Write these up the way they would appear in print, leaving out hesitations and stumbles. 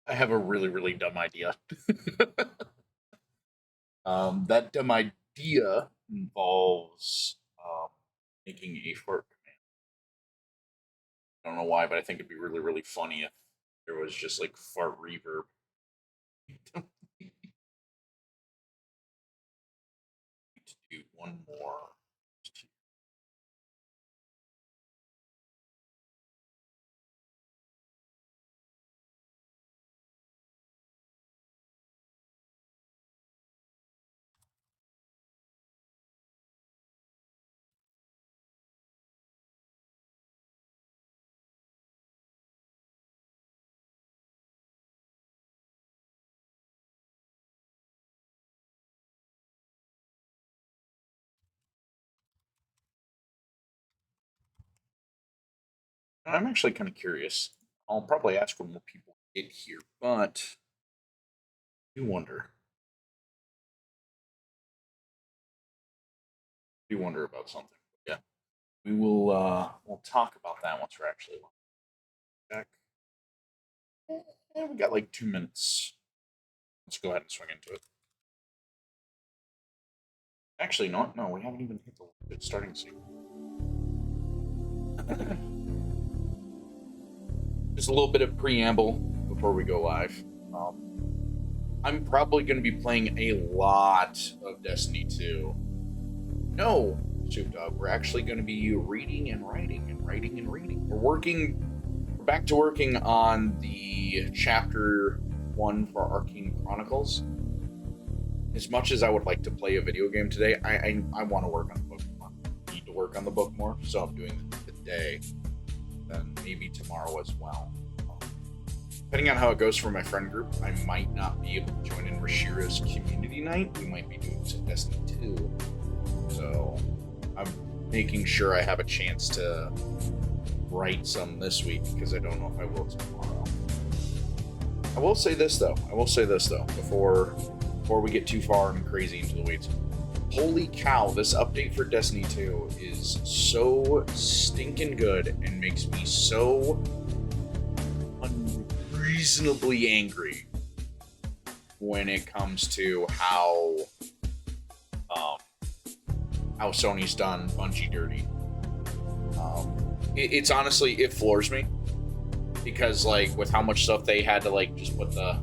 I have a really, really dumb idea. That dumb idea involves making a fart command. I don't know why, but I think it'd be really, really funny if there was just like fart reverb. To do one more. I'm actually kind of curious. I'll probably ask when more people get here, but I do wonder. I do wonder about something. Yeah, we'll talk about that once we're actually back. We got like 2 minutes. Let's go ahead and swing into it. Actually, no, we haven't even hit the starting scene. Just a little bit of preamble before we go live. I'm probably going to be playing a lot of Destiny 2. No, Soup Dog, we're actually going to be reading and writing and writing and reading. We're back to working on the chapter 1 for Arcane Chronicles. As much as I would like to play a video game today, I want to work on the book more. I need to work on the book more, so I'm doing it today, and maybe tomorrow as well. Depending on how it goes for my friend group, I might not be able to join in Rashira's community night. We might be doing some Destiny 2. So I'm making sure I have a chance to write some this week because I don't know if I will tomorrow. I will say this though, before we get too far and crazy into the weeds. Holy cow, this update for Destiny 2 is so stinking good and makes me so unreasonably angry when it comes to how Sony's done Bungie dirty. It's honestly, it floors me because like with how much stuff they had to like just put the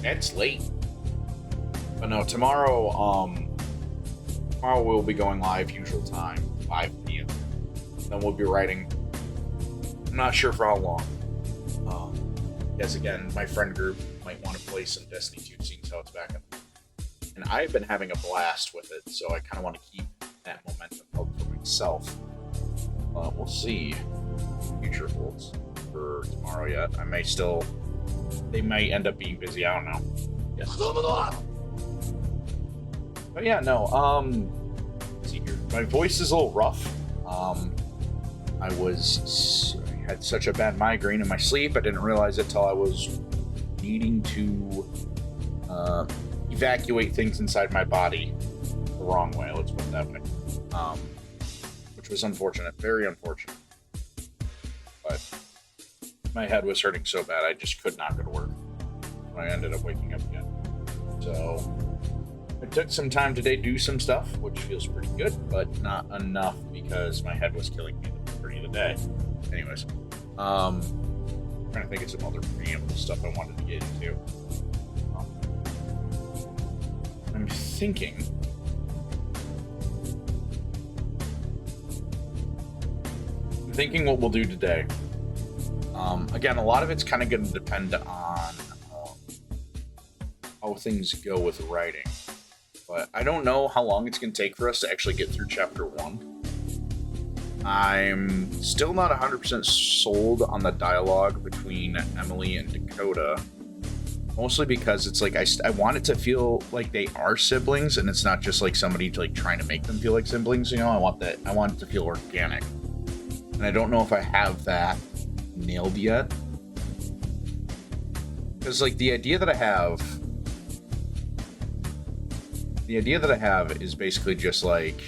that's late. But no, tomorrow we'll be going live usual time, 5 p.m. Then we'll be writing. I'm not sure for how long. Yes, again, my friend group might want to play some Destiny 2, seeing how it's back up. And I've been having a blast with it, so I kind of want to keep that momentum up for myself. We'll see what the future holds for tomorrow yet. They might end up being busy, I don't know. Yes. But yeah, no, let's see here. My voice is a little rough. I had such a bad migraine in my sleep, I didn't realize it till I was needing to evacuate things inside my body the wrong way, let's put it that way. Which was unfortunate, very unfortunate. But my head was hurting so bad I just could not go to work. I ended up waking up again. So I took some time today to do some stuff, which feels pretty good, but not enough because my head was killing me the majority of the day. Anyways, trying to think of some other preamble stuff I wanted to get into. I'm thinking what we'll do today. Again, a lot of it's kind of going to depend on how things go with writing. But I don't know how long it's going to take for us to actually get through chapter 1. I'm still not 100% sold on the dialogue between Emily and Dakota. Mostly because it's like I want it to feel like they are siblings, and it's not just like somebody like trying to make them feel like siblings. You know, I want it to feel organic, and I don't know if I have that nailed yet. Because like the idea that I have is basically just like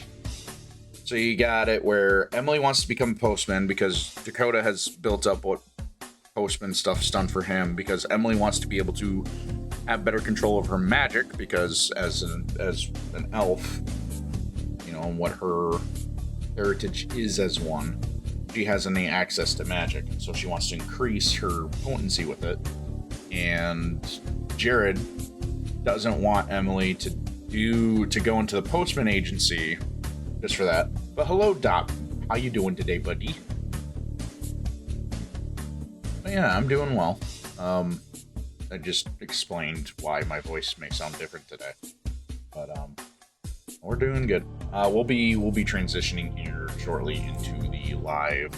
So you got it where Emily wants to become postman because Dakota has built up what postman stuff's done for him because Emily wants to be able to have better control of her magic because as an elf, you know, and what her heritage is as one, she has any access to magic. So she wants to increase her potency with it. And Jared doesn't want Emily to go into the postman agency just for that. But hello, Doc. How you doing today, buddy? But yeah, I'm doing well. Um, I just explained why my voice may sound different today, but we're doing good. We'll be transitioning here shortly into the live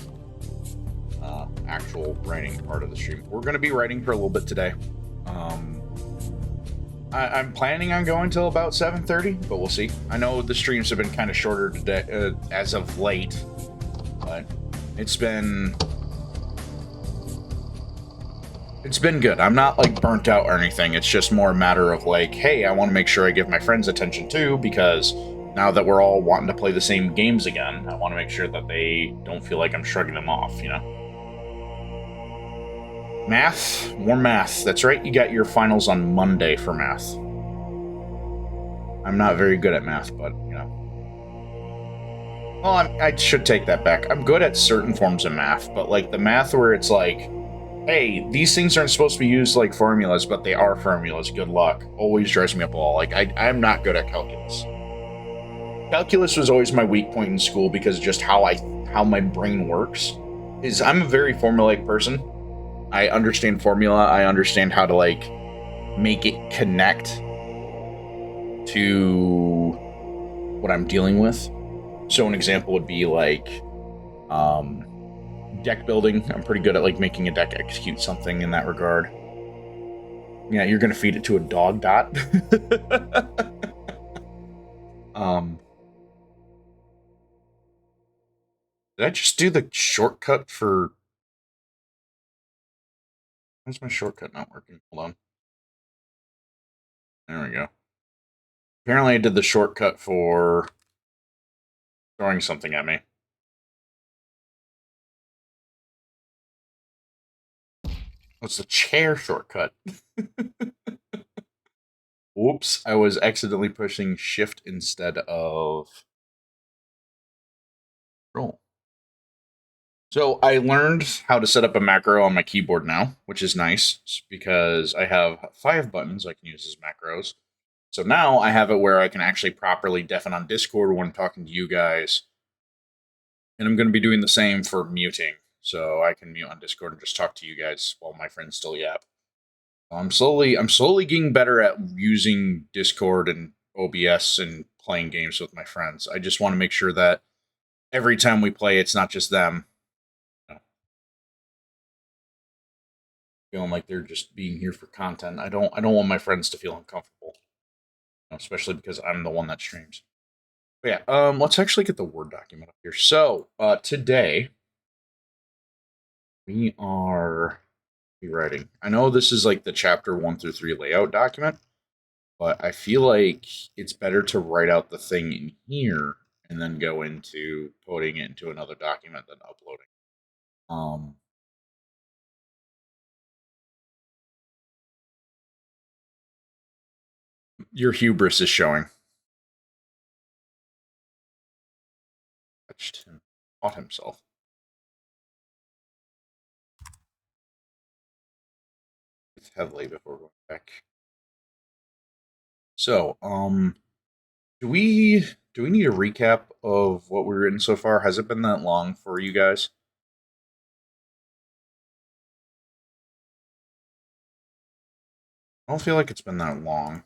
actual writing part of the stream. We're going to be writing for a little bit today. Um, I'm planning on going till about 7:30, but we'll see. I know the streams have been kind of shorter today as of late, but it's been it's been good. I'm not like burnt out or anything. It's just more a matter of like, hey, I want to make sure I give my friends attention too, because now that we're all wanting to play the same games again, I want to make sure that they don't feel like I'm shrugging them off, you know? Math, more math. That's right, you got your finals on Monday for math. I'm not very good at math, but, you know. Well, I should take that back. I'm good at certain forms of math, but like the math where it's like, hey, these things aren't supposed to be used like formulas, but they are formulas. Good luck. Always drives me up a wall. Like I'm not good at calculus. Calculus was always my weak point in school because just how my brain works. Is I'm a very formulaic person. I understand formula. I understand how to like make it connect to what I'm dealing with. So an example would be like um, deck building. I'm pretty good at like making a deck execute something in that regard. Yeah, you're gonna feed it to a dog, Dot. um, did I just do the shortcut for? Why's my shortcut not working? Hold on. There we go. Apparently, I did the shortcut for throwing something at me. What's the chair shortcut? Whoops! I was accidentally pushing Shift instead of Control. So I learned how to set up a macro on my keyboard now, which is nice because I have 5 buttons I can use as macros. So now I have it where I can actually properly deafen on Discord when I'm talking to you guys. And I'm going to be doing the same for muting. So I can mute on Discord and just talk to you guys while my friends still yap. I'm slowly getting better at using Discord and OBS and playing games with my friends. I just want to make sure that every time we play, it's not just them, you know, feeling like they're just being here for content. I don't want my friends to feel uncomfortable, you know, especially because I'm the one that streams. But yeah, let's actually get the Word document up here. So, today we are rewriting. I know this is like the chapter 1 through 3 layout document, but I feel like it's better to write out the thing in here and then go into putting it into another document than uploading. Um, your hubris is showing. Touched him, caught himself. It's heavily before going back. So, do we need a recap of what we've written so far? Has it been that long for you guys? I don't feel like it's been that long.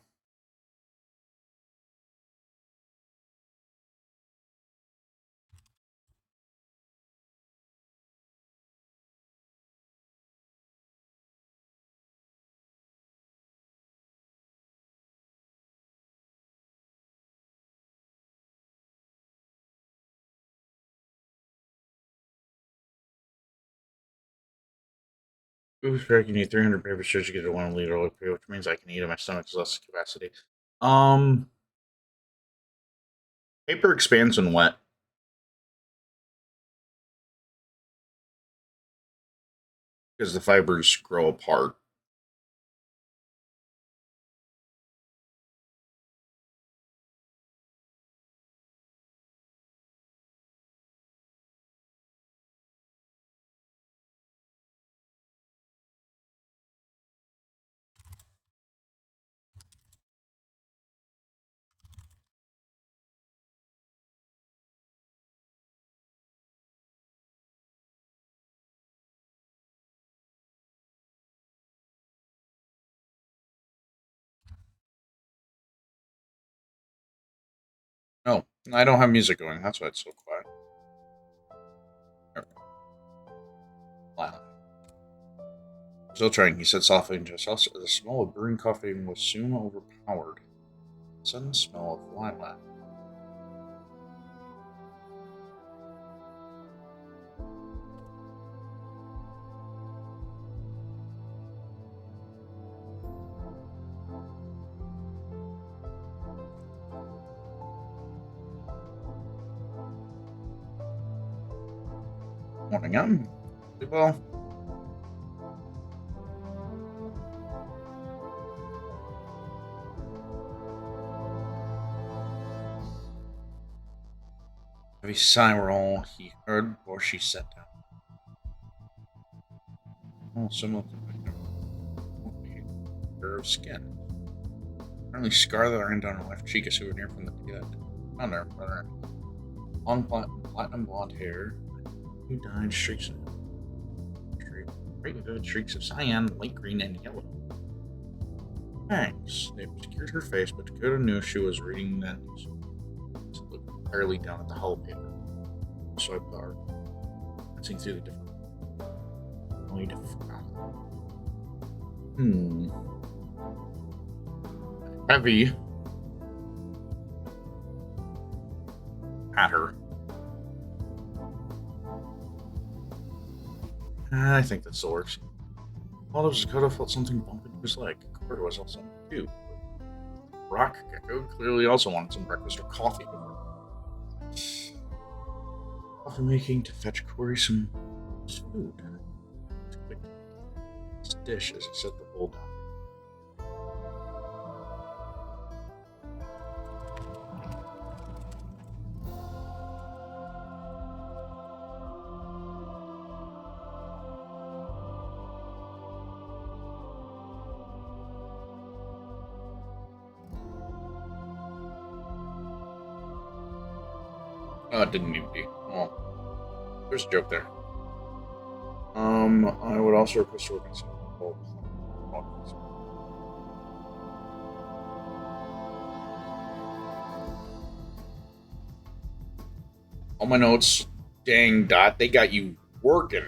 Ooh, Shrek, you need 300 paper strips to get a 1 liter oil, which means I can eat it. My stomach's less capacity. Um, Paper expands when wet. because the fibers grow apart. Oh, I don't have music going. That's why it's so quiet. Wow. Still trying, he said softly into his house. The smell of brewing coffee was soon overpowered. The sudden smell of lilac. Morning, well. Heavy sigh were all he heard before she sat down. Oh, similar to her skin. Apparently scar that ran down her left cheek, a souvenir from the dead. Found her, rather. Long platinum blonde hair. Who dyed streaks of bright vivid streaks of cyan, light green, and yellow. Thanks. They obscured her face, but Dakota knew she was reading that news. She looked entirely down at the hollow paper. Swiped the art. Glancing through the different. Only to found. Heavy. At her. I think that still works. All of Dakota felt something bump into his leg. Dakota was also too. Rock Gecko clearly also wanted some breakfast or coffee before. Coffee making to fetch Corey some food. His dish as he set the bowl down. It didn't need to be. Well, there's a joke there. I would also request to work on some all my notes. Dang, Dot, they got you working.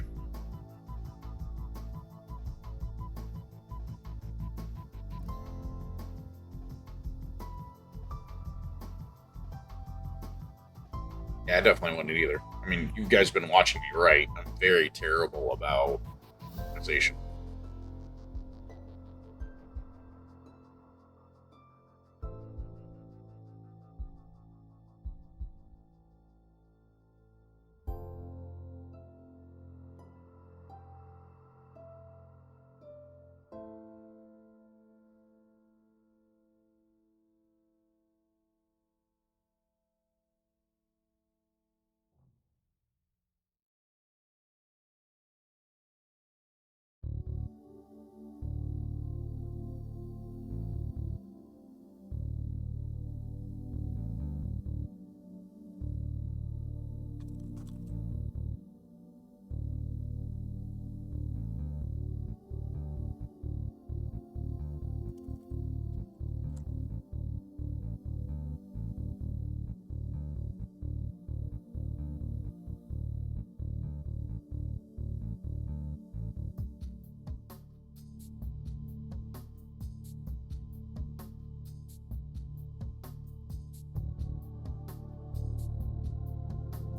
Yeah, I definitely wouldn't either. I mean, you guys have been watching me, right? I'm very terrible about organization.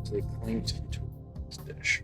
So they claimed to this dish.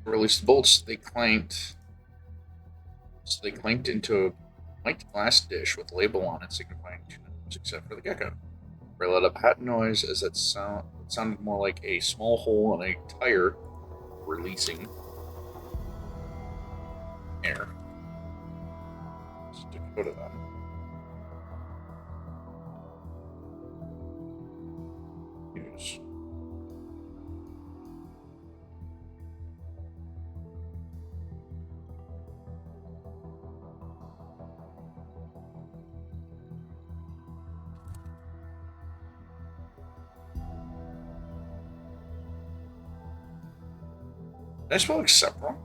Release the bolts. They clanked. So they clanked into a white glass dish with a label on it signifying two numbers except for the gecko. Ray let up a hot noise as it sounded more like a small hole in a tire releasing air. Stick go to that. Use. Did I spell accept wrong?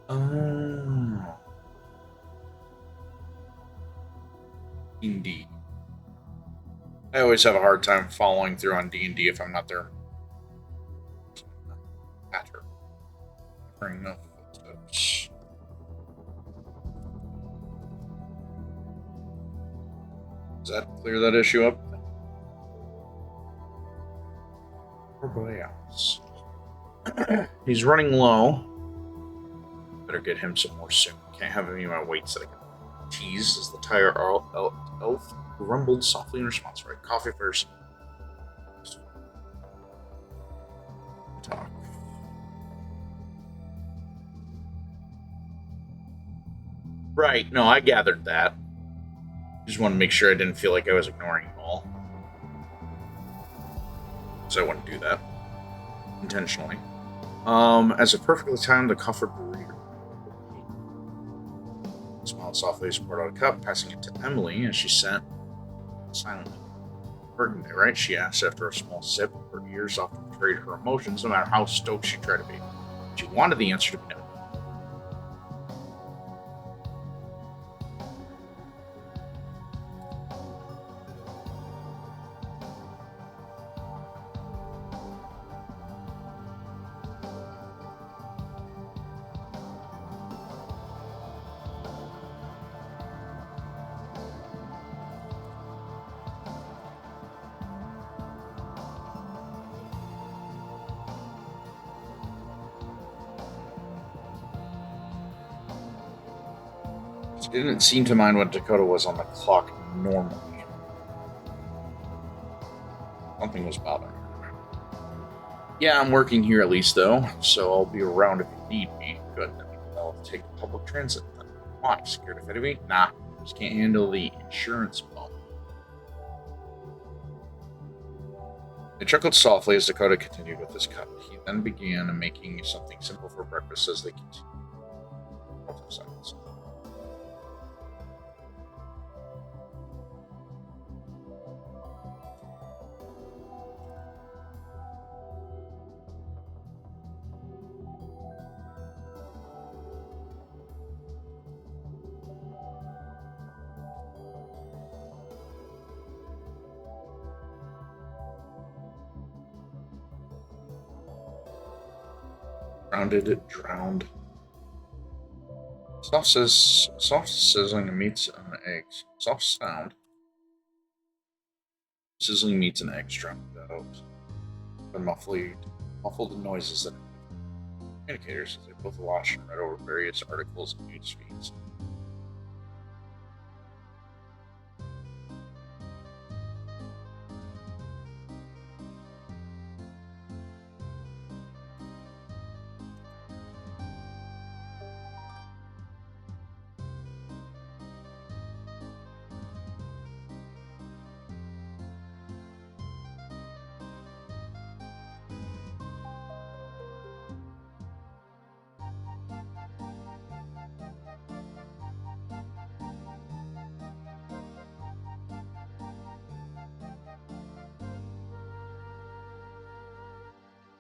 Oh. D&D. I always have a hard time following through on D&D if I'm not there. Patter. Hearing no footsteps. Does that clear that issue up? Poor boy else. He's running low. Better get him some more soon. Can't have him eat my weight so I can tease as the tire elf grumbled softly in response. Right, coffee first. Talk. Right, no, I gathered that. Just want to make sure I didn't feel like I was ignoring you all. So I wouldn't do that. Intentionally. As a perfectly timed, the comfort burrito smiled softly as she poured out a cup, passing it to Emily as she sat silently. Burgundy, right? She asked after a small sip. Her ears often betrayed her emotions, no matter how stoked she tried to be. She wanted the answer to be no. She didn't seem to mind what Dakota was on the clock normally. Something was bothering her. Yeah, I'm working here at least, though, so I'll be around if you need me. Good. I'll take public transit then. Why? Scared of me? Nah, just can't handle the insurance bump. They chuckled softly as Dakota continued with his cup. He then began making something simple for breakfast as they continued. Silence. Drowned. Soft sizzling meats and eggs. Soft sound. Sizzling meats and eggs drowned out. The muffled noises that communicators as they both watched and read over various articles and news feeds.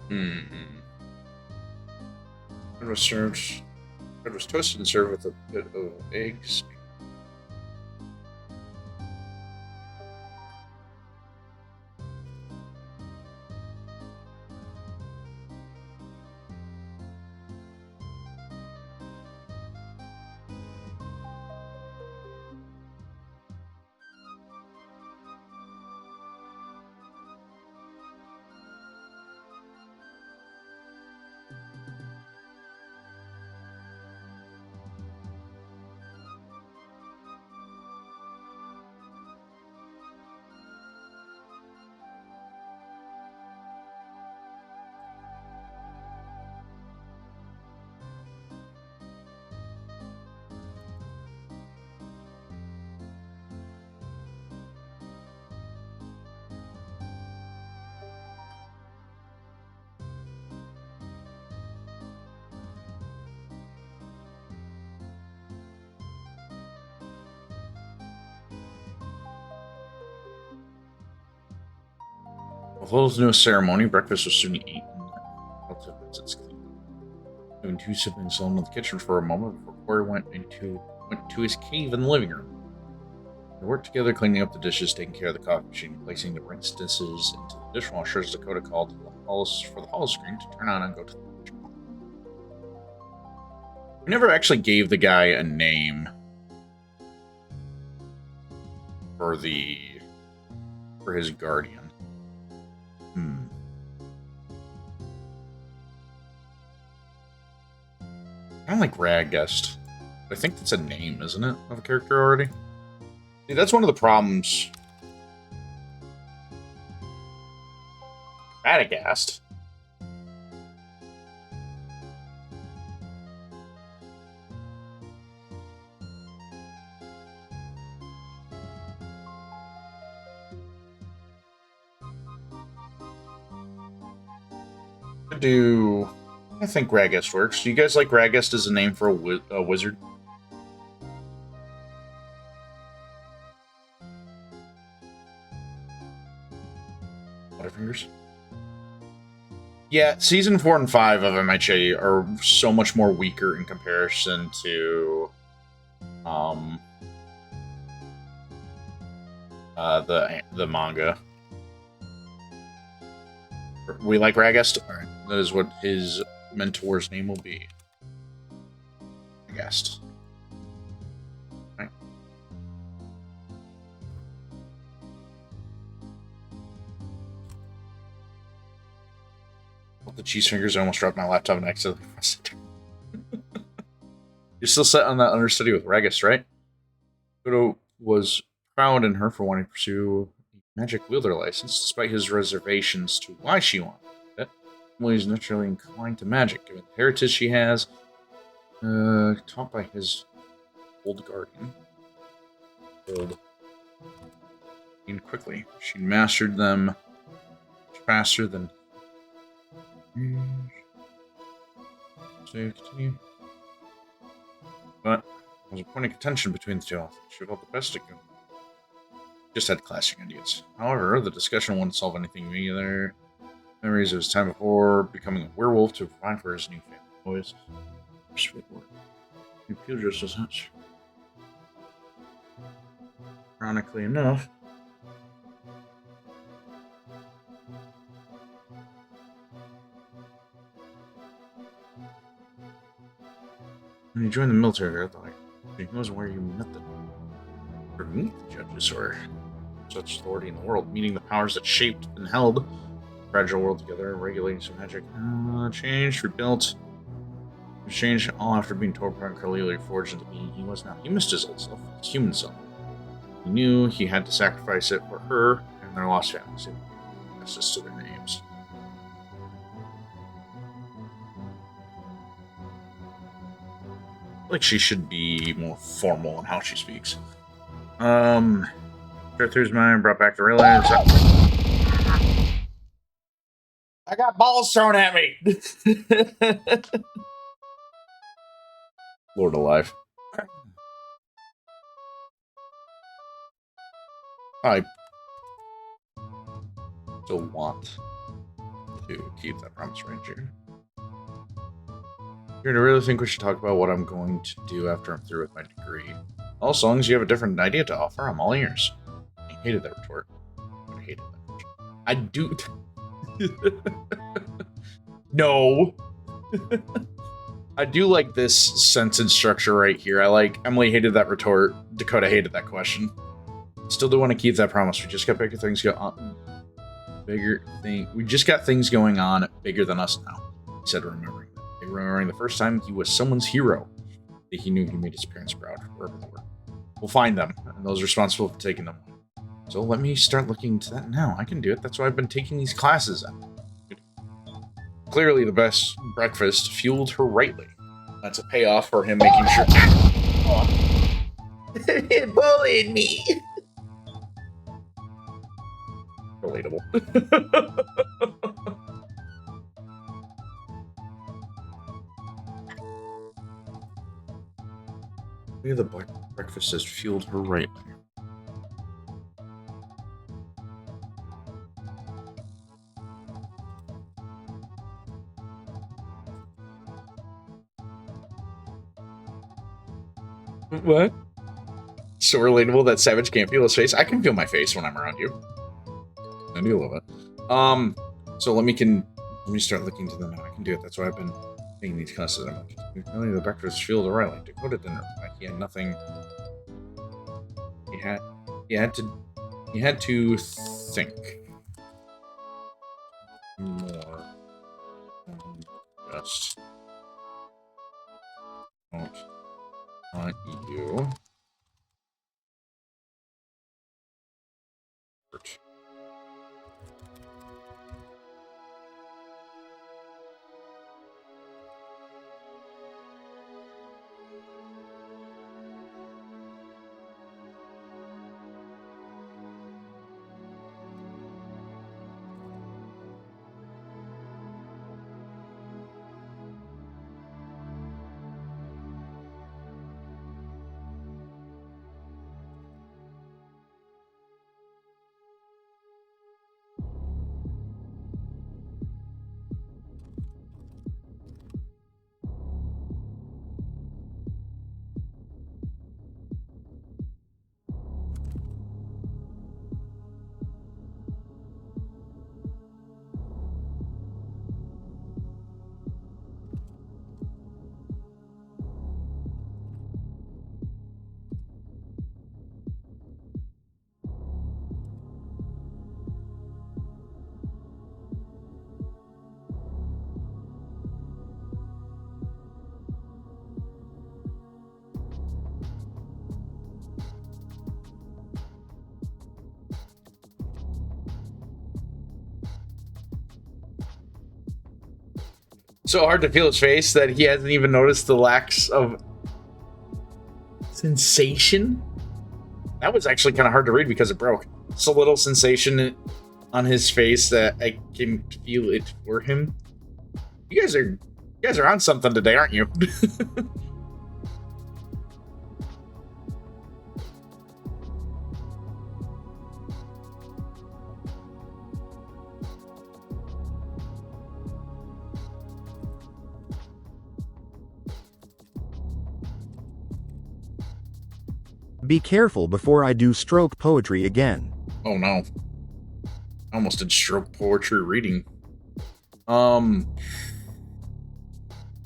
Mm-hmm. It was served. It was toasted and served with a bit of eggs. With Little's newest ceremony, breakfast was soon eaten. Having two siblings alone in the kitchen for a moment before Corey went to his cave in the living room. They worked together, cleaning up the dishes, taking care of the coffee machine, placing the rinsed dishes into the dishwasher as Dakota called for the hall screen to turn on and go to the kitchen. We never actually gave the guy a name for his guardian. Kind of like Radgast. I think that's a name, isn't it, of a character already? See, that's one of the problems. Radagast. I think Radgast works. Do you guys like Radgast as a name for a wizard? Butterfingers? Yeah, season 4 and 5 of MHA are so much more weaker in comparison to the manga. We like Radgast? Alright, that is what his mentor's name will be. Radgast. Right. The cheese fingers, I almost dropped my laptop and accidentally pressed it. You're still set on that understudy with Radgast, right? Kudo was proud in her for wanting to pursue a magic wielder license, despite his reservations to why she wanted it. Emily is naturally inclined to magic, given the heritage she has, taught by his old guardian. And quickly, she mastered them faster than. So continue. But there was a point of contention between the two. She felt the best it could. Just had clashing ideas. However, the discussion wouldn't solve anything either. Memories of his time before becoming a werewolf to provide for his new family. Boys. You feel just as much. Ironically enough. When you joined the military, I thought he wasn't where you met the judges or such authority in the world, meeting the powers that shaped and held the fragile world together, regulating some magic. Changed, rebuilt. Changed all after being torn apart and Corlelia forged into being he was now. He missed his old self, his human self. He knew he had to sacrifice it for her and their lost families. Justice to their names. Like she should be more formal in how she speaks. Through mind, brought back to realize. I got balls thrown at me. Lord alive. I still want to keep that promise ranger. I really think we should talk about what I'm going to do after I'm through with my degree. Also, as long as you have a different idea to offer, I'm all ears. I hated that retort. I hated that. I do. No. I do like this sentence structure right here. I like Emily hated that retort. Dakota hated that question. Still do want to keep that promise. We just got bigger things going on. We just got things going on bigger than us now. He said, remembering the first time he was someone's hero. He knew he made his parents proud, wherever they were. We'll find them, and those responsible for taking them. So let me start looking into that now. I can do it. That's why I've been taking these classes. Clearly, the best breakfast fueled her rightly. That's a payoff for him making sure. It bullied me. Relatable. The breakfast has fueled her rightly. What? So relatable that Savage can't feel his face. I can feel my face when I'm around you. I do love it. So let me start looking to them now. I can do it. That's why I've been making these classes. Really, the breakfast field O'Reilly. Dakota didn't reply. He had nothing. He had he had to think more. Just don't want you. So hard to feel his face that he hasn't even noticed the lacks of sensation. That was actually kind of hard to read because it broke. It's a little sensation on his face that I can feel it for him. You guys are on something today, aren't you? Be careful before I do stroke poetry again. Oh no. I almost did stroke poetry reading.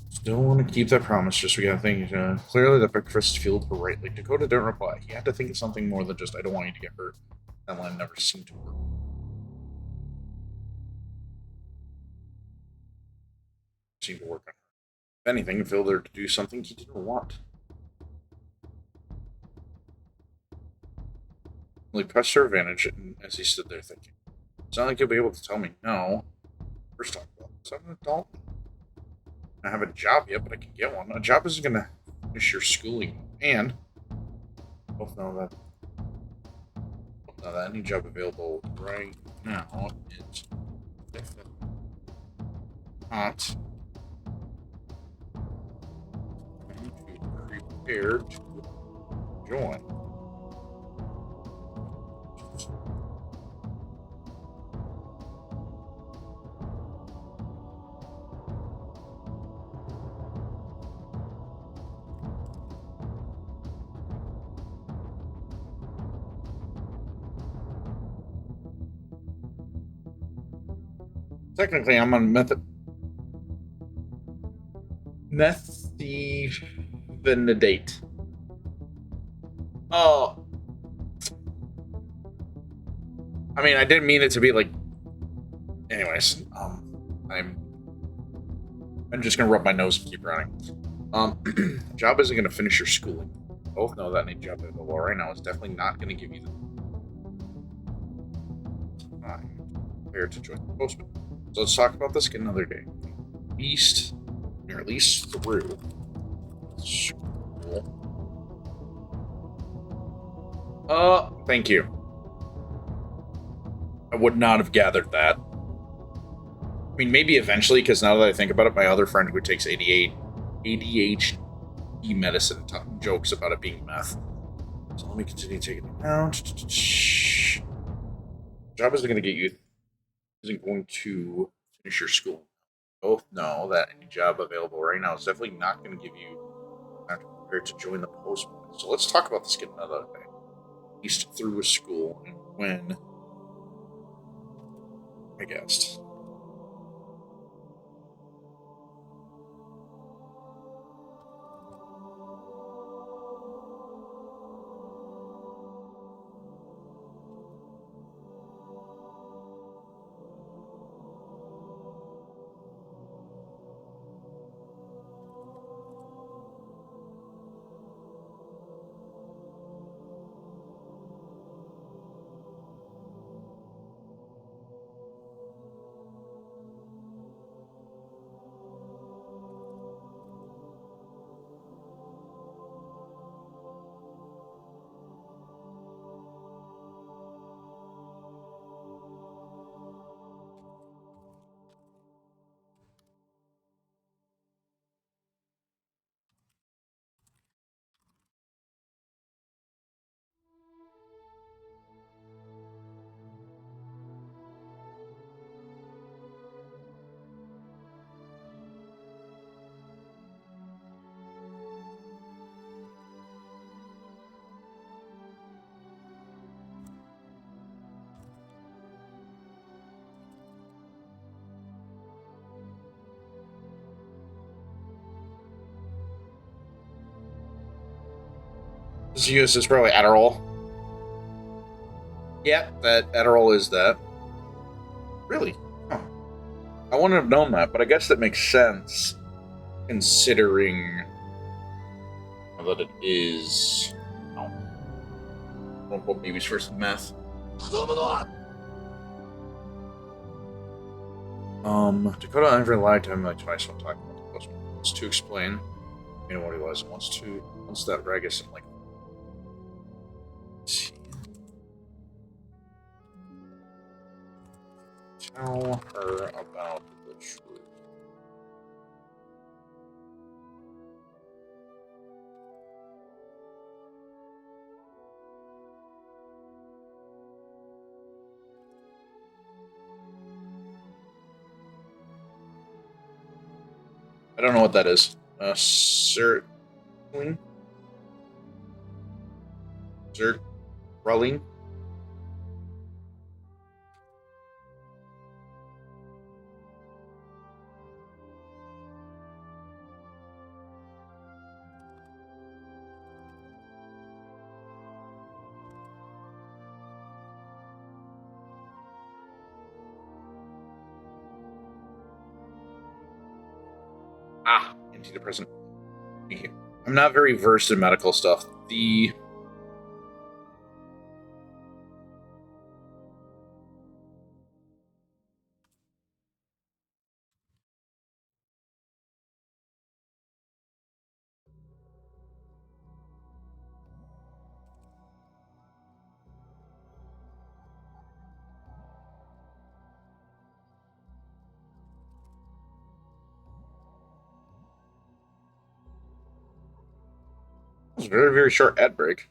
Still want to keep that promise, just we gotta think. Clearly the breakfast fueled her rightly. Dakota didn't reply. He had to think of something more than just, I don't want you to get hurt. That line never seemed to work. Seemed to work on her. If anything, Phil there to do something he didn't want. He pressed her advantage as he stood there thinking. It's not like you'll be able to tell me no. First talk about this. I'm an adult. I don't have a job yet, but I can get one. A job isn't gonna finish your schooling. And both know that any job available right now is not prepared to join. Technically, I'm on methavenidate. Oh, I mean, I didn't mean it to be like. Anyways, I'm just gonna rub my nose and keep running. Job isn't gonna finish your schooling. Both know that any job available right now is definitely not gonna give you the time prepared to join the postman. So let's talk about this again another day. At least through school. Thank you. I would not have gathered that. I mean, maybe eventually, because now that I think about it, my other friend who takes ADHD medicine jokes about it being meth. So let me continue taking it down. Job isn't going to finish your school. Both know that any job available right now is definitely not going to give you time prepared to join the postman. So let's talk about this kid another day. He's through with school and when I guessed. This is probably Adderall. Yeah, that Adderall is that. Really? Huh. I wouldn't have known that, but I guess that makes sense considering that it is. Oh, quote babies first meth. Dakota never lied to him like twice when talking about the postman. Wants to explain, you know what he was. Wants that Regis and like. Tell her about the truth. I don't know what that is. Sertraline? Sertraline? Ah, antidepressant. I'm not very versed in medical stuff. It was a very, very short ad break.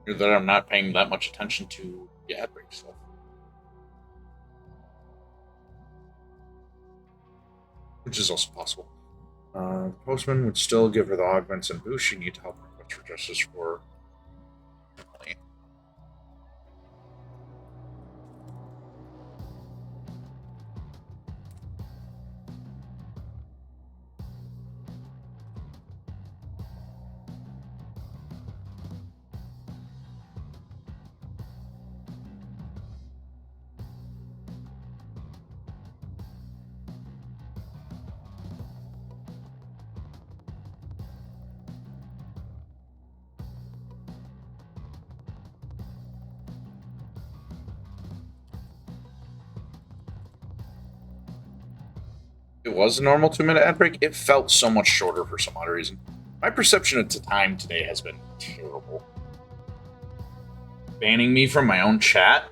That I'm not paying that much attention to the ad break stuff. Which is also possible. Postman would still give her the augments and boost she need to help request for justice for Emily. It was a normal 2-minute ad break. It felt so much shorter for some odd reason. My perception of time today has been terrible. Banning me from my own chat?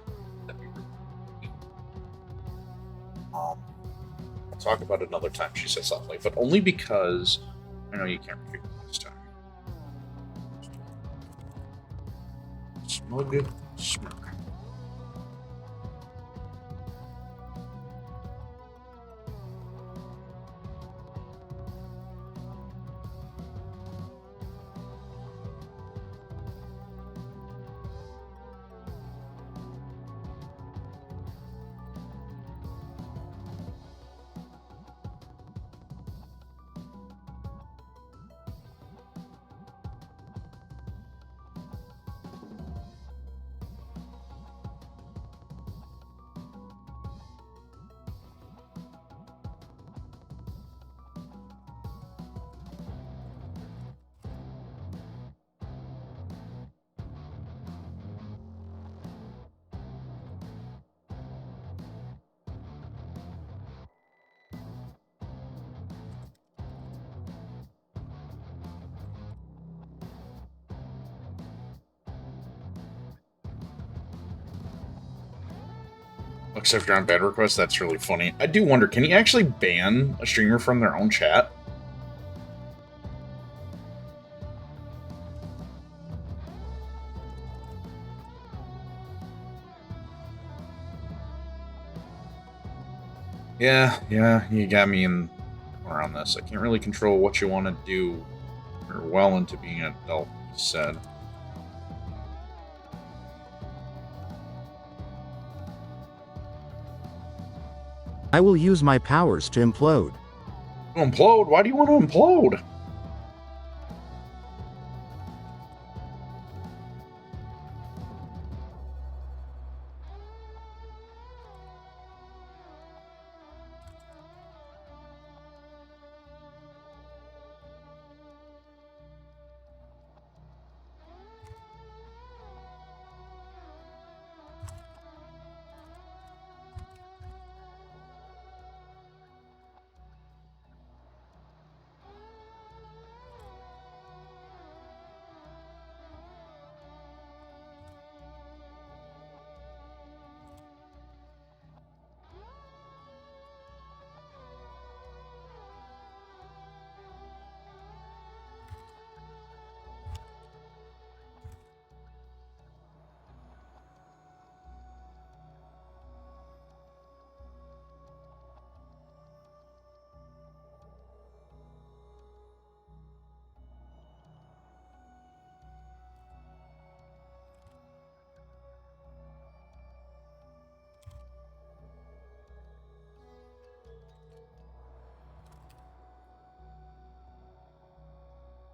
I'll talk about it another time, she said softly, but only because I know you can't repeat it this time. Smug smirk. Except if you're on bad request, that's really funny. I do wonder, can you actually ban a streamer from their own chat? Yeah, you got me in around this. I can't really control what you want to do. You're well into being an adult, he said. I will use my powers to implode. Implode? Why do you want to implode?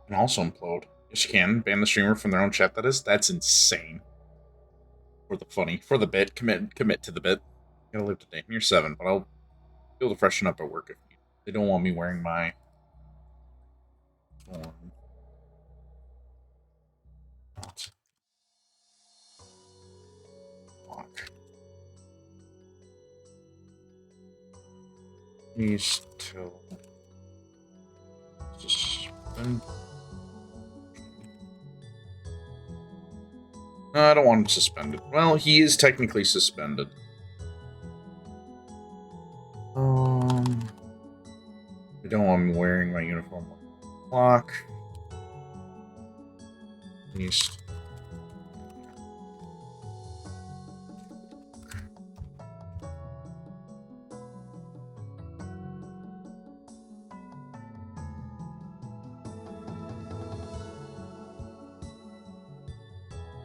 And also implode. Yes, you can. Ban the streamer from their own chat, that is. That's insane. For the funny. For the bit. Commit to the bit. Gotta live today. You're 7, but I'll be able to freshen up at work if need. They don't want me wearing my form. Fuck. He's till suspend. No, I don't want him suspended. Well, he is technically suspended. They don't want me wearing my uniform on the clock. He's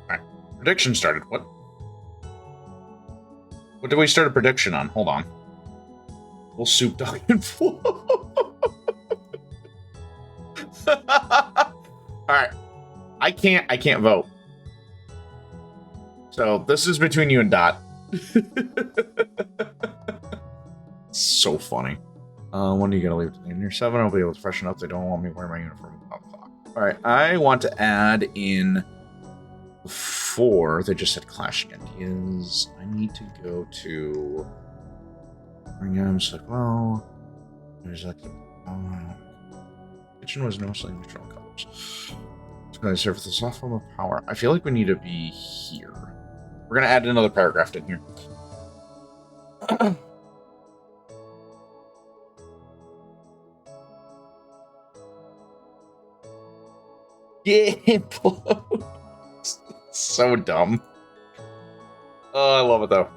Alright. Prediction started. What? What did we start a prediction on? Hold on. We'll soup dog and Alright. I can't vote. So this is between you and Dot. So funny. When are you gonna leave today? Near 7, I'll be able to freshen up. They don't want me wearing my uniform without the clock. Alright, I want to add in 4. They just said clash again. Is I need to go to I'm just like, well, there's like kitchen was mostly neutral colors. It's going to serve as a soft form of power. I feel like we need to be here. We're going to add another paragraph in here. Yeah, so dumb. Oh, I love it though.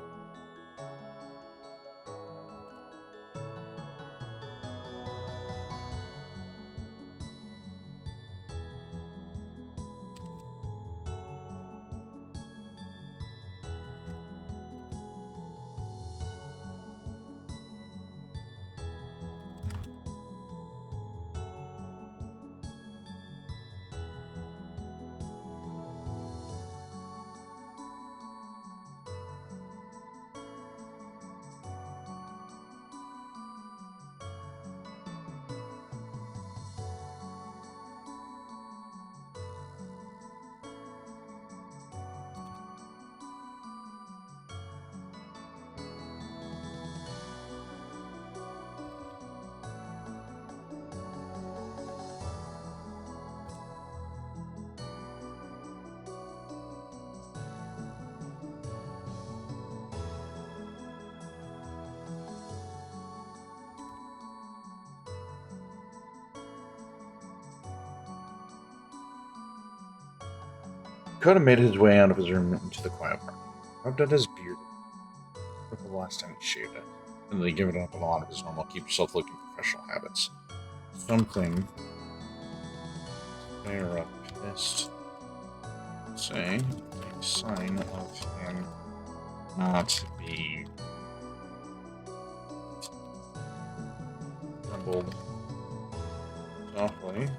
Could have made his way out of his room into the quiet part. Rubbed at his beard. The last time he shaved it. And then he gave it up on a lot of his normal keep yourself looking professional habits. Something. They are pissed. Say a sign of him not be trembled softly.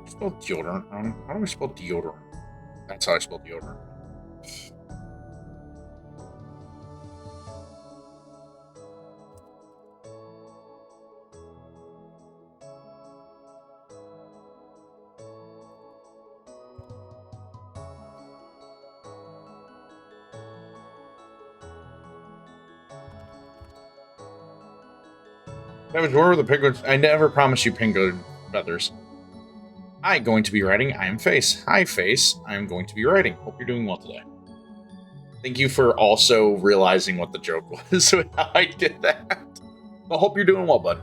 Spell deodorant wrong. How do we spell deodorant? That's how I spell deodorant. Savage, where were the penguins? I never promised you penguin feathers. Hi, going to be writing. I am Face. Hi, Face. I am going to be writing. Hope you're doing well today. Thank you for also realizing what the joke was with how I did that. I hope you're doing well, bud.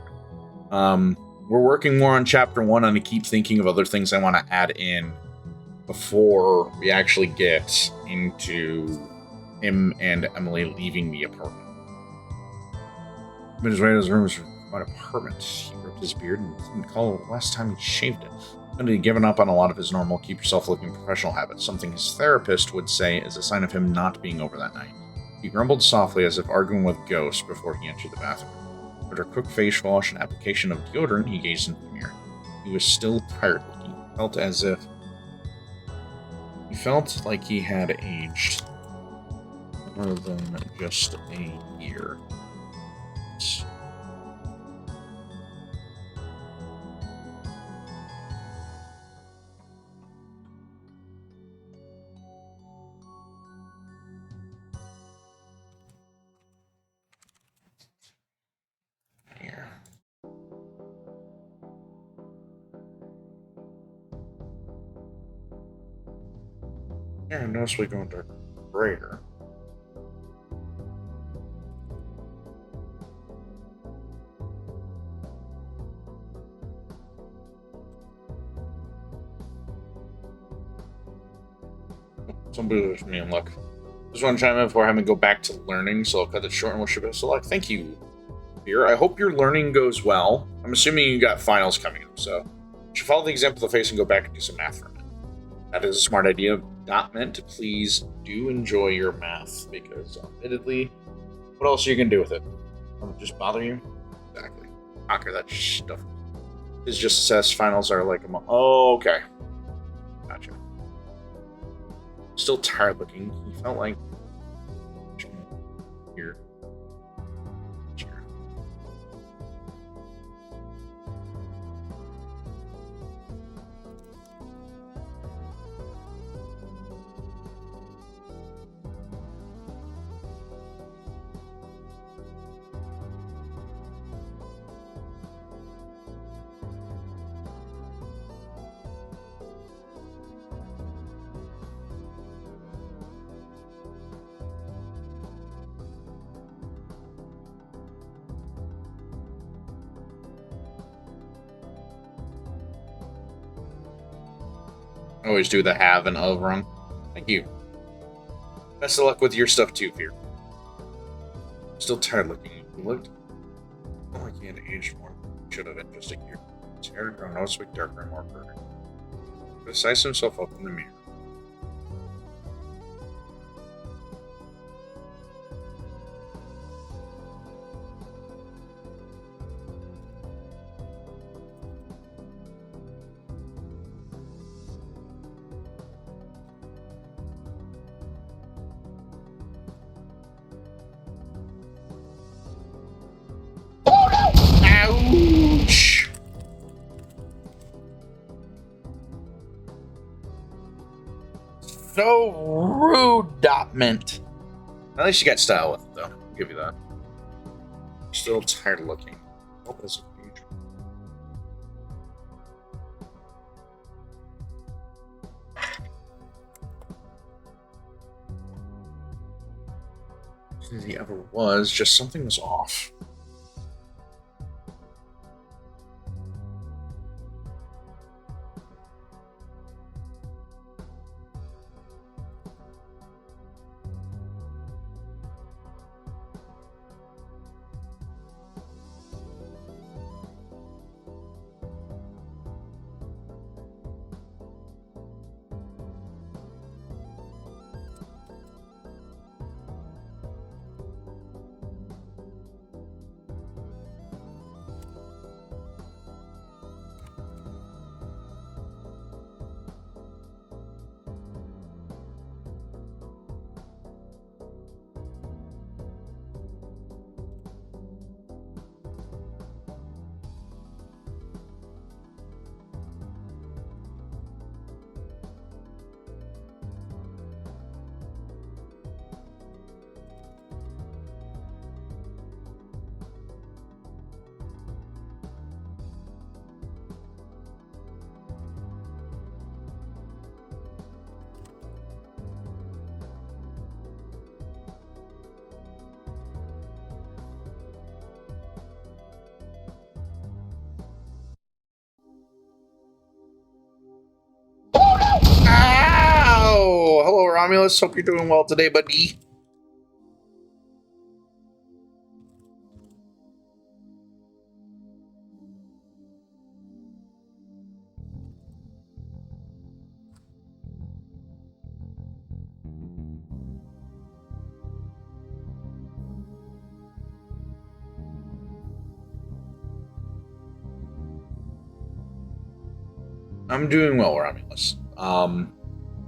We're working more on chapter 1, and I keep thinking of other things I want to add in before we actually get into him and Emily leaving the apartment. But his way to his room was my apartment. He ripped his beard and didn't call it the last time he shaved it. And he'd given up on a lot of his normal keep yourself looking professional habits, something his therapist would say is a sign of him not being over that night. He grumbled softly as if arguing with ghosts before he entered the bathroom. After a quick face wash and application of deodorant, he gazed into the mirror. He was still tired looking. He felt like he had aged more than just a year. Yeah, notice we go into greater. Somebody wish me in luck. Just want to chime in before having to go back to learning, so I'll cut it short and wish you best of luck. Thank you, Beer. I hope your learning goes well. I'm assuming you got finals coming up, so you should follow the example of the face and go back and do some math for a minute. That is a smart idea. Not meant to please. Do enjoy your math, because admittedly, what else are you going to do with it? Just bother you? Exactly. Conquer that stuff. It's just assess finals are like a month. Oh, okay. Gotcha. Still tired looking. He felt like here. I always do the have and of wrong. Thank you. Best of luck with your stuff too, Fear. Still tired looking. He looked like he had aged more. Should have been just a year. His hair had grown noticeably darker and more perfect. He sized himself up in the mirror. Ouch! So rude, Dot Mint. At least you got style with it, though. I'll give you that. Still tired looking. Oh, that's a huge. As he ever was, just something was off. Ow! Hello, Romulus. Hope you're doing well today, buddy. I'm doing well, Romulus. A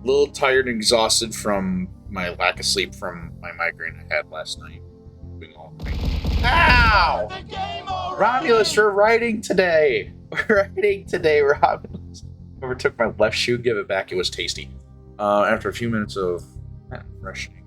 little tired and exhausted from my lack of sleep from my migraine I had last night. Ow! Romulus, we're riding today. We're riding today, Romulus. Overtook my left shoe. Give it back. It was tasty. After a few minutes of freshening.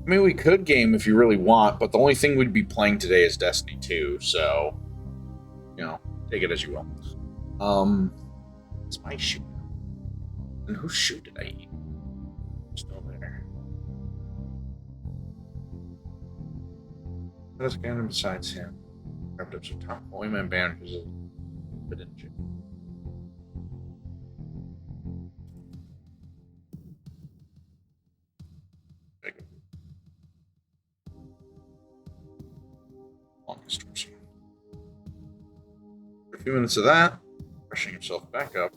I mean, we could game if you really want, but the only thing we'd be playing today is Destiny 2, so, you know, take it as you will. It's my shoe. And whose shoe did I eat? Still there. There's a guy besides him. Grabbed up some top Holyman band who's a bit in jail. Longest torso. For a few minutes of that, brushing himself back up.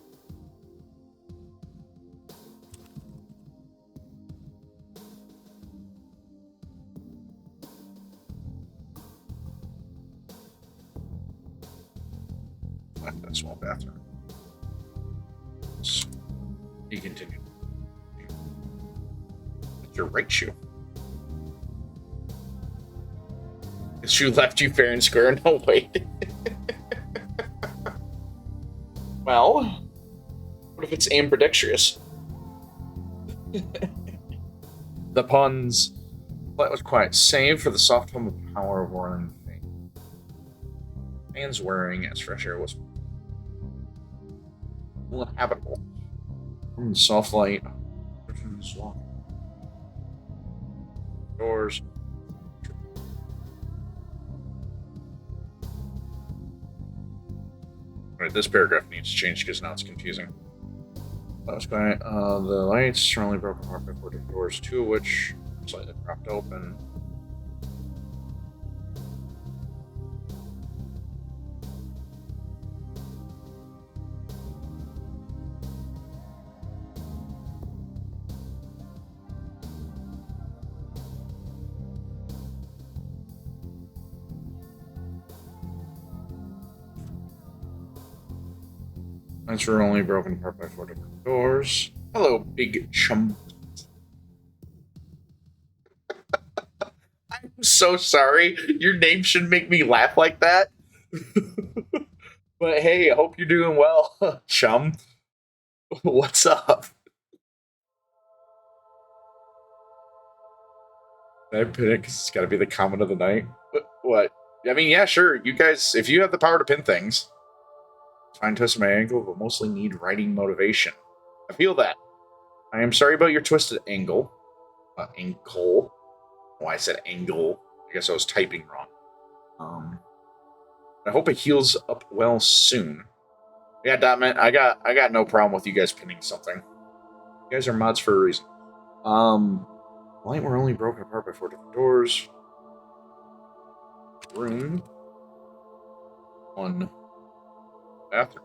Left that small bathroom. He continued. It's your right shoe. His shoe left you fair and square. No, wait. Well, what if it's ambidextrous? The puns. That was quite save for the soft home of power of Warren Fane. Fans wearing as fresh air was uninhabitable. From the soft light, doors. Right, this paragraph needs to change because now it's confusing. That was quiet. The lights strongly broken apart before the doors, two of which slightly propped open. Lights were only broken apart by 4 different doors. Hello, big chum. I'm so sorry. Your name should make me laugh like that. But hey, I hope you're doing well, chum. What's up? I pin it because it's got to be the comment of the night. What? I mean, yeah, sure. You guys, if you have the power to pin things, fine, twist my ankle, but mostly need writing motivation. I feel that. I am sorry about your twisted ankle. Ankle. Oh, I said angle. I guess I was typing wrong. I hope it heals up well soon. Yeah, Dotman, I got no problem with you guys pinning something. You guys are mods for a reason. Light were only broken apart by 4 different doors. Room. 1 bathroom.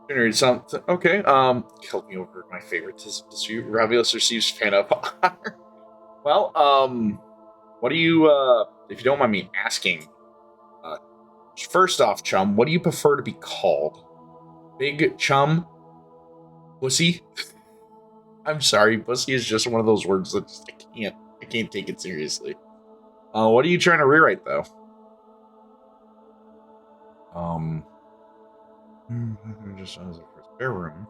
Generate something. Okay. Help me over my favorite dispute. Romulus receives fan up. Well, what do you, if you don't mind me asking, first off, chum, what do you prefer to be called? Big chum? Pussy? I'm sorry, pussy is just one of those words that just, I can't take it seriously. What are you trying to rewrite though? Just as a first spare room.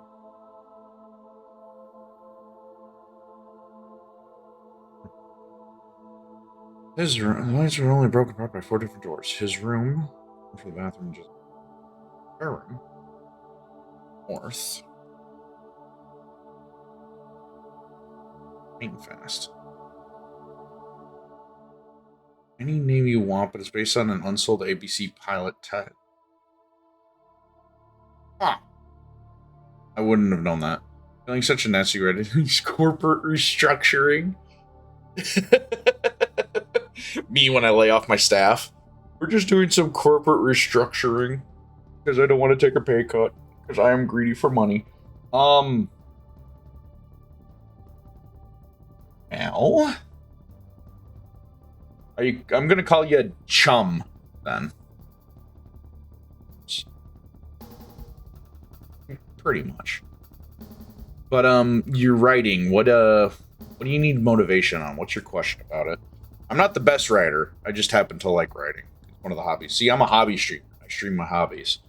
His room. The lights were only broken apart by 4 different doors. His room for the bathroom, just spare room. North. Ain't fast. Any name you want, but it's based on an unsold ABC pilot test. Huh. I wouldn't have known that. Feeling such a nasty ready. Corporate restructuring. Me when I lay off my staff. We're just doing some corporate restructuring because I don't want to take a pay cut because I am greedy for money. Al? I'm gonna call you Chum then. Pretty much. But you're writing. What do you need motivation on? What's your question about it? I'm not the best writer. I just happen to like writing. It's one of the hobbies. See, I'm a hobby streamer. I stream my hobbies.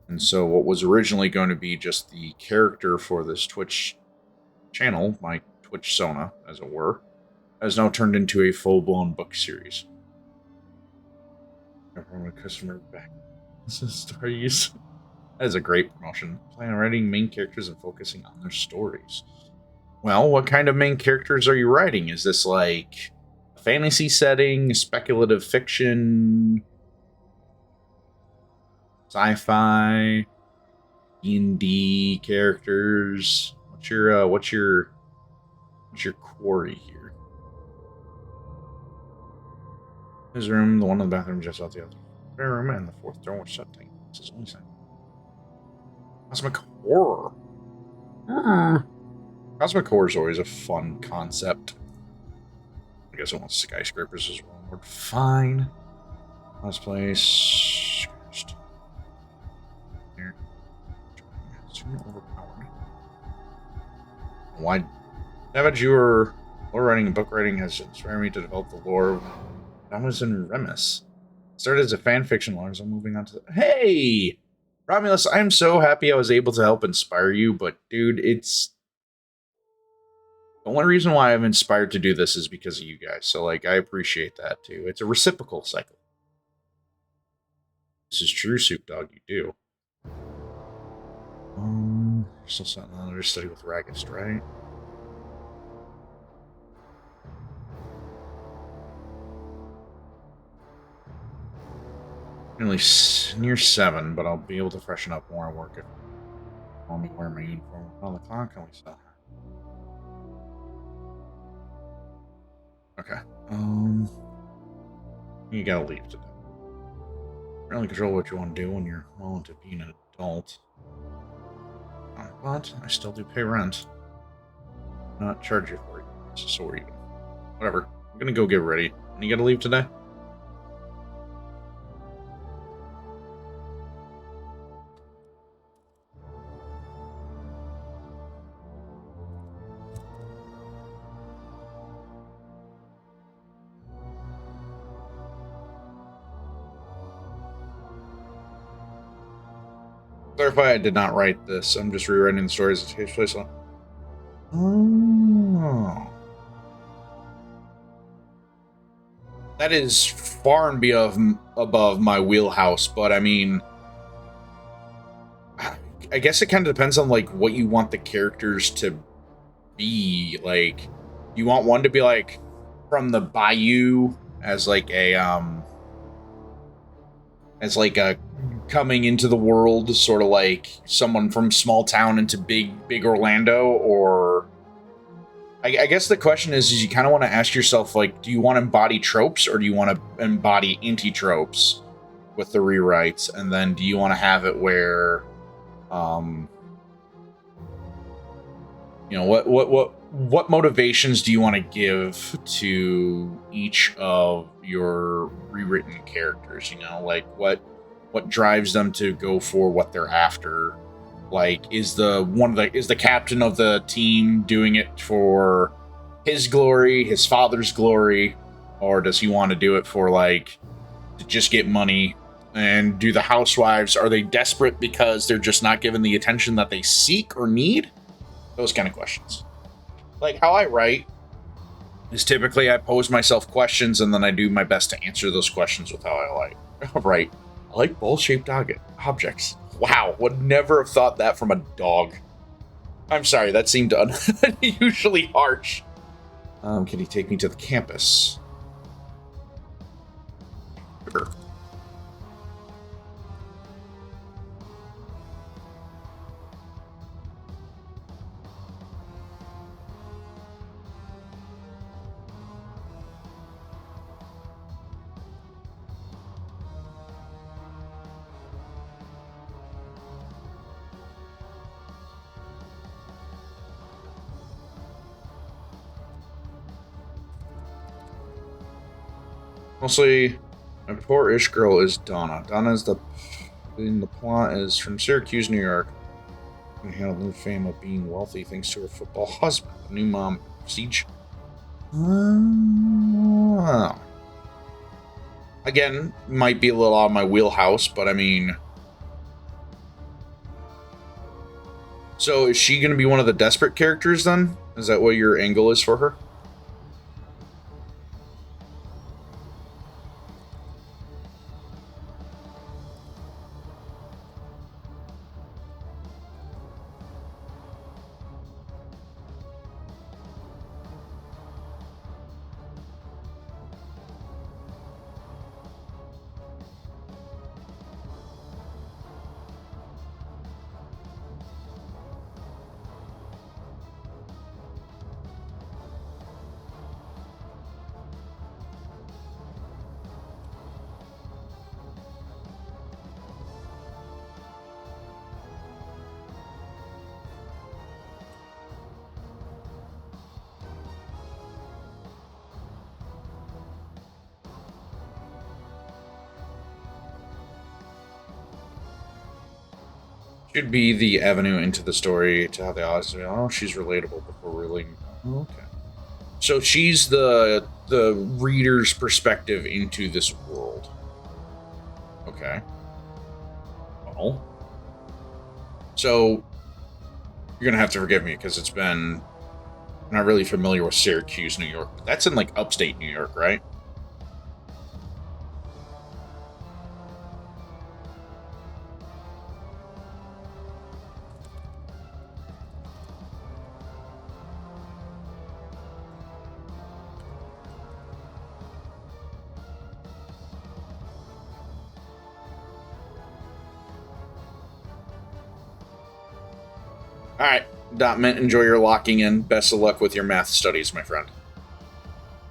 And so what was originally going to be just the character for this Twitch channel, my Twitch Sona, as it were, has now turned into a full-blown book series. Everyone, customer back. This is stories. That is a great promotion. Plan on writing main characters and focusing on their stories. Well, what kind of main characters are you writing? Is this like a fantasy setting, speculative fiction, sci-fi, D&D characters? What's your quarry here? His room, the one in the bathroom just out the other room, and the 4th door was shut tight. This is only sign. Cosmic horror. Cosmic horror is always a fun concept. I guess I want skyscrapers as well. Word. Fine. Last place. Here. Overpowered. Why? Savage, your lore writing and book writing has inspired me to develop the lore. I was in Remus. Started as a fan fiction lore, so I'm moving on to. Hey! Romulus, I'm so happy I was able to help inspire you, but dude, it's the only reason why I'm inspired to do this is because of you guys. So, like, I appreciate that too. It's a reciprocal cycle. This is true, Soup Dog. You do. Still something another study with Raggist, right? Nearly near 7, but I'll be able to freshen up more at work if I want me to wear my uniform. Oh, the clock only saw. Okay. You gotta leave today. Really control what you want to do when you're well into being an adult. But I still do pay rent. Not charge you for it. So are you? Whatever. I'm gonna go get ready. And you gotta leave today? Clarify, I did not write this. I'm just rewriting the story as it takes place. Oh. That is far and above my wheelhouse, but I mean, I guess it kind of depends on like what you want the characters to be. Like, you want one to be like from the bayou as like a coming into the world, sort of like someone from small town into big Orlando, or I guess the question is you kind of want to ask yourself, like, do you want to embody tropes or do you want to embody anti-tropes with the rewrites? And then do you want to have it where, what motivations do you want to give to each of your rewritten characters? You know, like what drives them to go for what they're after? Like, is the captain of the team doing it for his glory, his father's glory, or does he want to do it for like to just get money? And do the housewives, are they desperate because they're just not given the attention that they seek or need? Those kind of questions. Like how I write is typically I pose myself questions and then I do my best to answer those questions with how I like. Right. I like ball-shaped objects. Wow, would never have thought that from a dog. I'm sorry, that seemed unusually harsh. Can he take me to the campus? Sure. Mostly, my poor ish girl is Donna. Donna is in the plot is from Syracuse, New York. And had a new fame of being wealthy thanks to her football husband. The new mom, Siege. Again, might be a little out of my wheelhouse, but I mean. So is she going to be one of the desperate characters then? Is that what your angle is for her? Should be the avenue into the story to have the audience be, oh, she's relatable before really. Okay. So she's the reader's perspective into this world. Okay. Well. So you're gonna have to forgive me because I'm not really familiar with Syracuse, New York. But that's in like upstate New York, right? Alright, Dotman, enjoy your locking in. Best of luck with your math studies, my friend.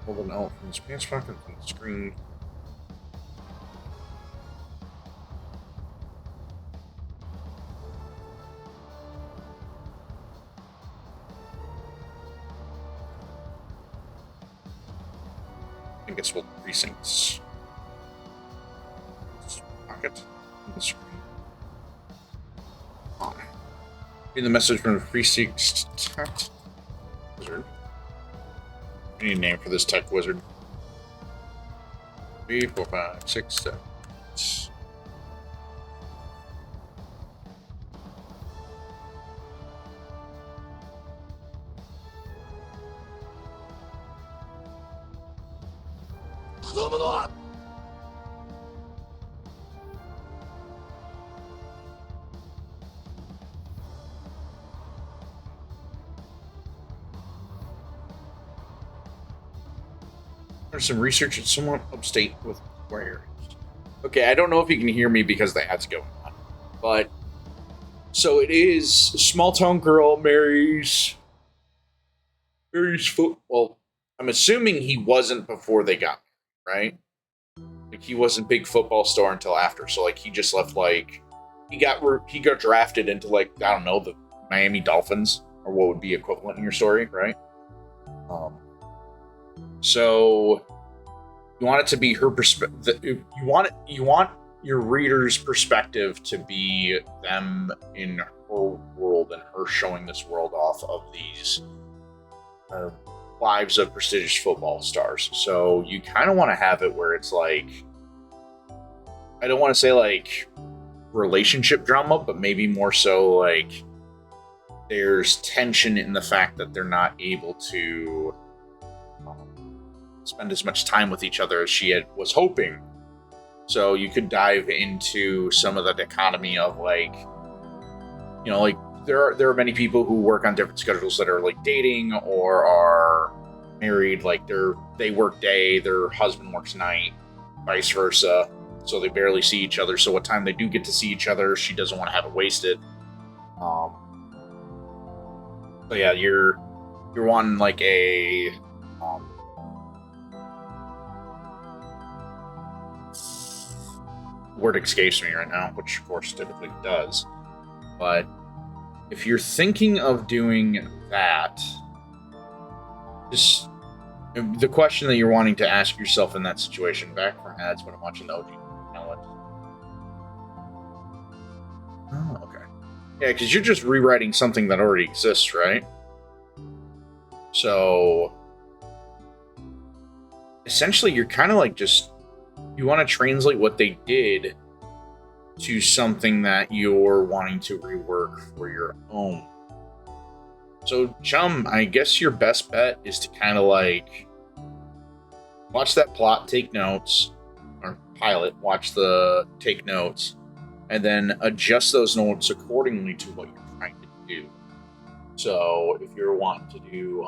Hold an L from his pants pocket from the screen. I guess we'll precincts. Pocket. Read the message from the precinct tech wizard. I need a name for this tech wizard. 3, 4, 5, 6, 7. There's some research at somewhat upstate with wires. Okay, I don't know if you can hear me because the ad's going on, but so it is small town girl marries foot. Well, I'm assuming he wasn't before they got married, right? Like he wasn't big football star until after. So like he just left like he got drafted into like I don't know the Miami Dolphins or what would be equivalent in your story, right? So you want it to be her perspective. You want your reader's perspective to be them in her world and her showing this world off of these lives of prestigious football stars. So you kind of want to have it where it's like, I don't want to say like relationship drama, but maybe more so like there's tension in the fact that they're not able to spend as much time with each other as she was hoping. So you could dive into some of the dichotomy of like, you know, like there are many people who work on different schedules that are like dating or are married. Like they work day, their husband works night, vice versa. So they barely see each other. So what time they do get to see each other, she doesn't want to have it wasted. So yeah, you're wanting like a word escapes me right now, which of course typically does. But if you're thinking of doing that, just the question that you're wanting to ask yourself in that situation, back from ads when I'm watching the OG talent. Oh, okay. Yeah, because you're just rewriting something that already exists, right? So essentially, you're kind of like just you want to translate what they did to something that you're wanting to rework for your own. So, Chum, I guess your best bet is to kind of like watch that plot, take notes, or pilot, watch the take notes, and then adjust those notes accordingly to what you're trying to do. So, if you're wanting to do,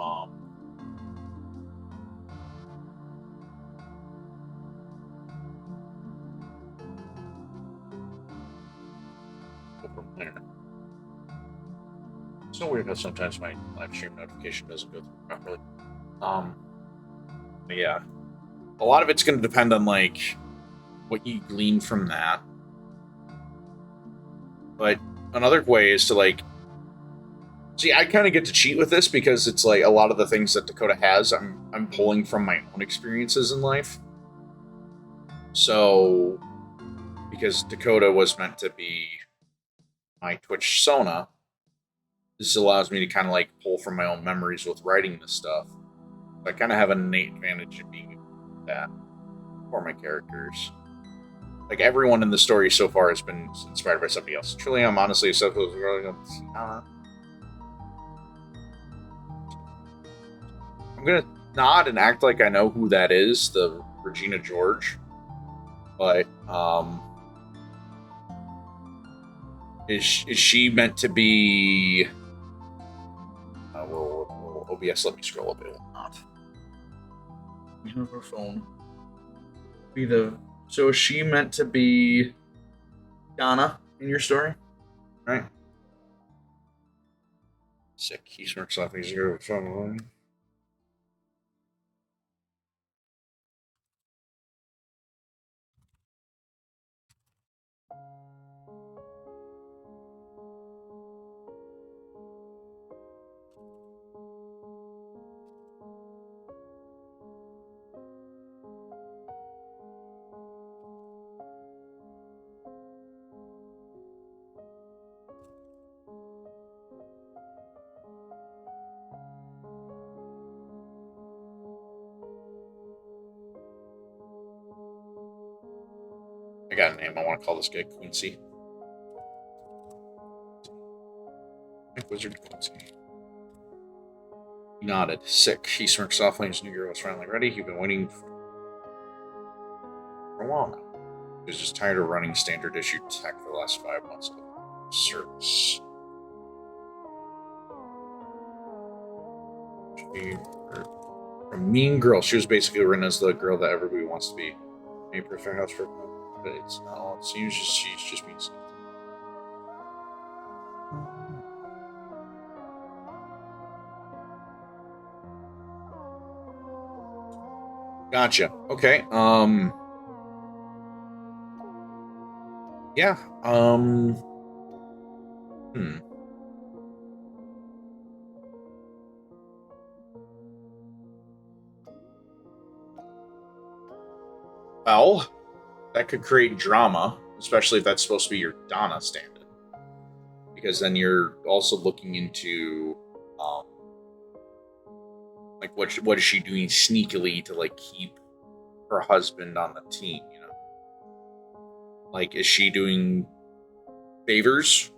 go from there. It's so weird how sometimes my live stream notification doesn't go through properly. But yeah, a lot of it's going to depend on like what you glean from that. But another way is to like see. I kind of get to cheat with this because it's like a lot of the things that Dakota has, I'm pulling from my own experiences in life. So because Dakota was meant to be my Twitch Sona, this allows me to kind of like pull from my own memories with writing this stuff. So I kind of have an innate advantage in being that for my characters. Like everyone in the story so far has been inspired by somebody else. Truly, I'm honestly so really. I'm gonna nod and act like I know who that is, the Regina George. But is she meant to be? Will OBS let me scroll up? It will not. We have her phone. Be the so is she meant to be Donna in your story? Right. Sick. He's works off easier with phone. I got a name. I want to call this guy Quincy. Wizard Quincy. He nodded. Sick. He smirked softly and his new girl was finally ready. He'd been waiting for a while now. He was just tired of running standard issue tech for the last 5 months of service. A mean girl. She was basically written as the girl that everybody wants to be. A perfect house for, but it's not. It seems she's just being sneaky. Gotcha. Okay. Yeah. Hmm. Well, that could create drama, especially if that's supposed to be your Donna stand-in, because then you're also looking into, like what is she doing sneakily to like keep her husband on the team? You know, like is she doing favors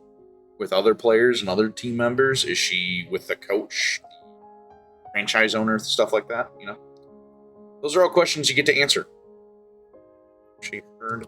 with other players and other team members? Is she with the coach, franchise owner, stuff like that? You know, those are all questions you get to answer. She heard.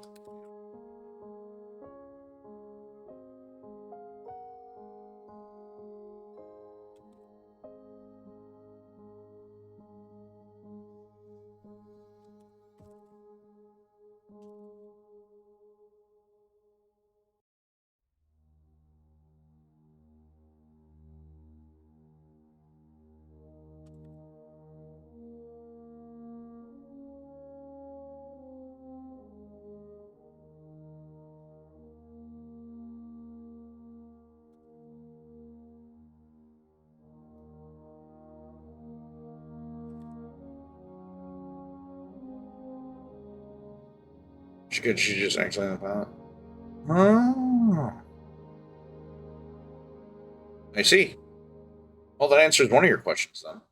She just actually about. Oh, I see. Well, that answers one of your questions then.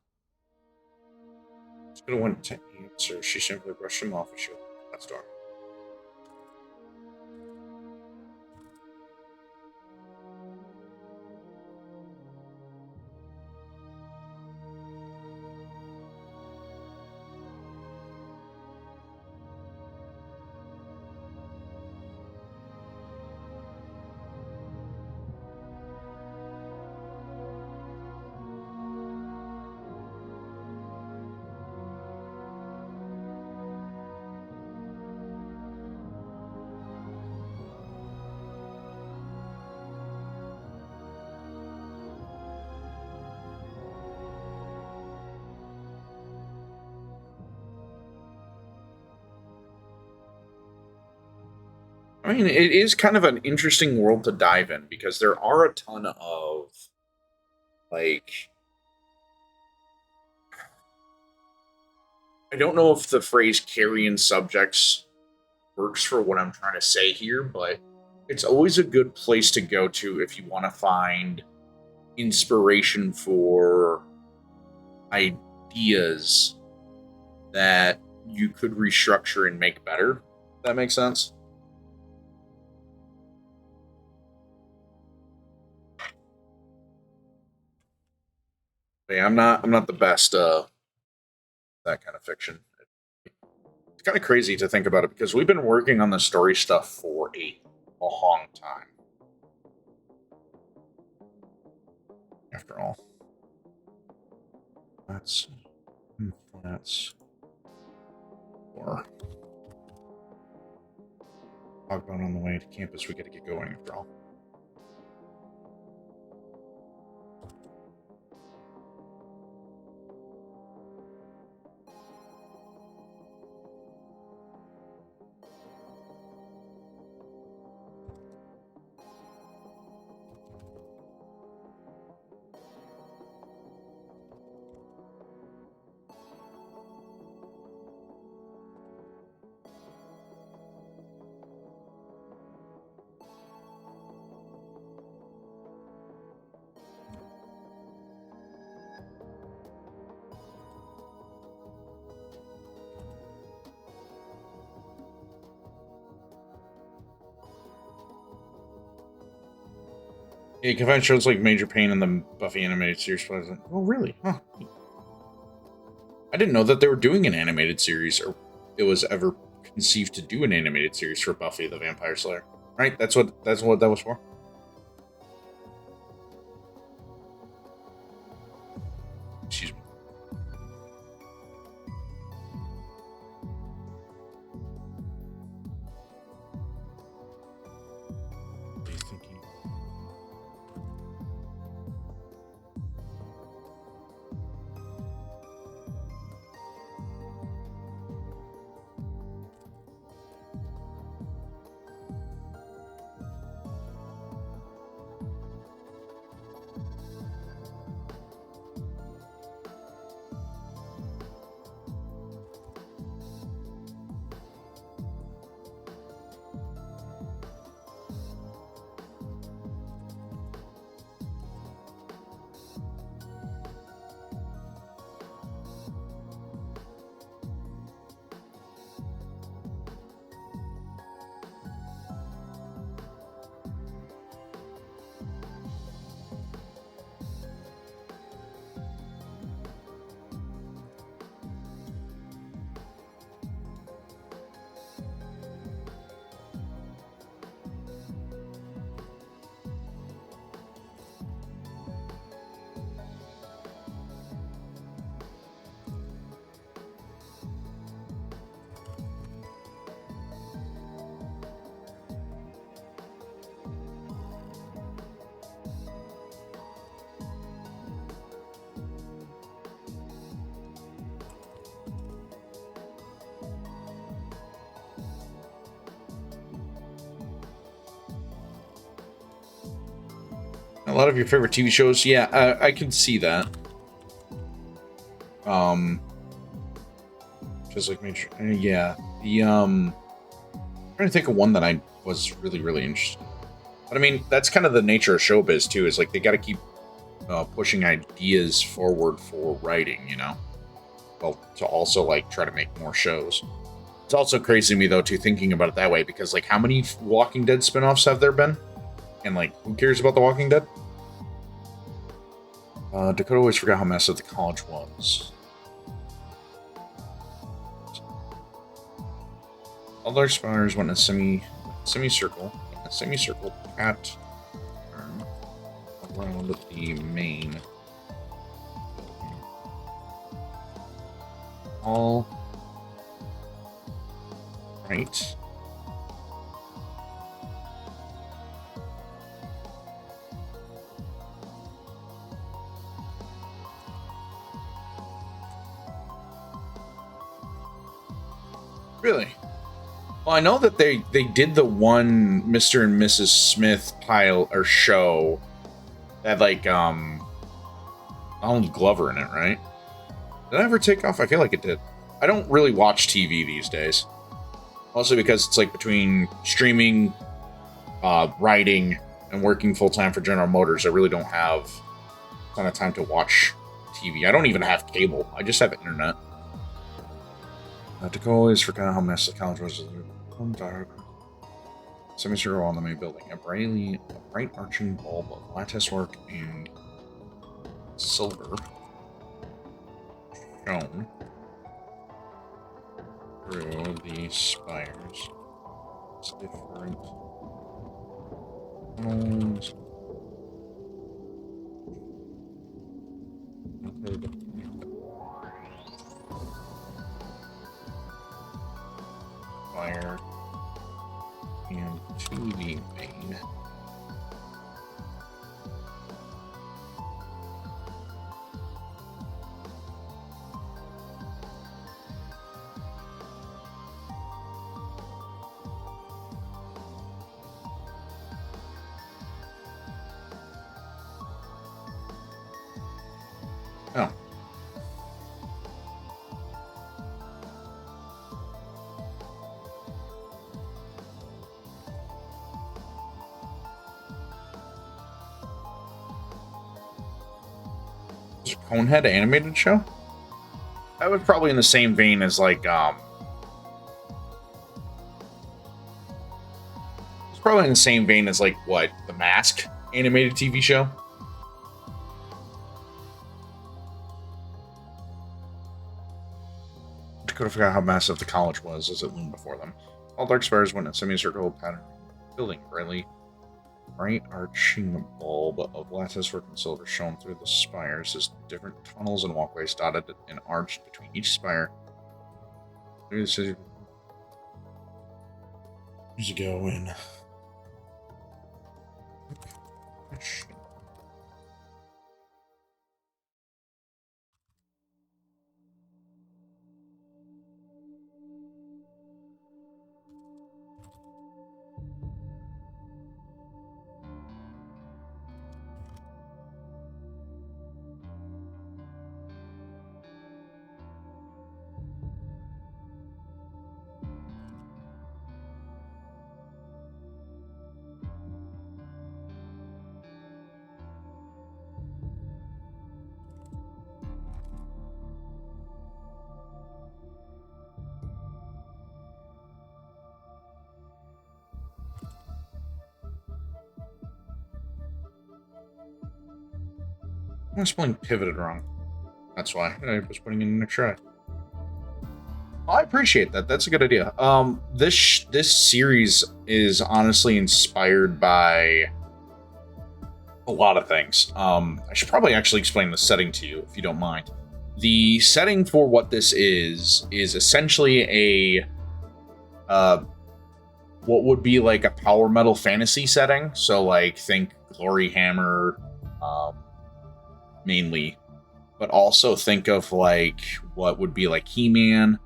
It's gonna win to answer. She simply brushed him off as she opened the glass door. I mean, it is kind of an interesting world to dive in because there are a ton of like I don't know if the phrase carrion subjects works for what I'm trying to say here, but it's always a good place to go to if you want to find inspiration for ideas that you could restructure and make better. That makes sense. But yeah, I'm not the best that kind of fiction. It's kind of crazy to think about it because we've been working on the story stuff for a long time. After all, that's that's or outbound on the way to campus. We got to get going after all. Yeah, convention shows like Major Pain and the Buffy animated series. Oh, really? Huh. I didn't know that they were doing an animated series, or it was ever conceived to do an animated series for Buffy the Vampire Slayer. Right? That's what that was for. Excuse me. What are you thinking? A lot of your favorite TV shows, yeah, I can see that. Just like Major, yeah. I'm trying to think of one that I was really interested in. But I mean, that's kind of the nature of showbiz too. Is like they got to keep pushing ideas forward for writing, you know. Well, to also like try to make more shows. It's also crazy to me though, too, thinking about it that way, because like, how many Walking Dead spinoffs have there been? And like, who cares about The Walking Dead? Dakota always forgot how massive the college was. All their spawners went in a semicircle pattern around the main. All right. Really? Well, I know that they did the one Mr. and Mrs. Smith pile or show that like Donald Glover in it, right? Did I ever take off? I feel like it did. I don't really watch TV these days. Mostly because it's like between streaming, writing, and working full-time for General Motors, I really don't have a ton of time to watch TV. I don't even have cable. I just have internet. Dakota always forgot how massive the college was. Dark. Semicircle on the main building. A bright arching bulb of lattice work and silver shone through the spires. It's different tones. Fire and to the main. Oh. Conehead animated show? That was probably in the same vein as like it's probably in the same vein as like what, The Mask animated TV show. Dakota forgot how massive the college was as it loomed before them. All dark spires went in a semicircle pattern building, bright arching bulb of lattice work and silver shone through the spires as different tunnels and walkways dotted and arched between each spire. Through the city. Years ago when. My spelling pivoted wrong. That's why I was putting in an try. I appreciate that. That's a good idea. This series is honestly inspired by a lot of things. I should probably actually explain the setting to you, if you don't mind. The setting for what this is essentially a what would be like a power metal fantasy setting. So, like, think Glory Hammer, mainly, but also think of like what would be like He-Man,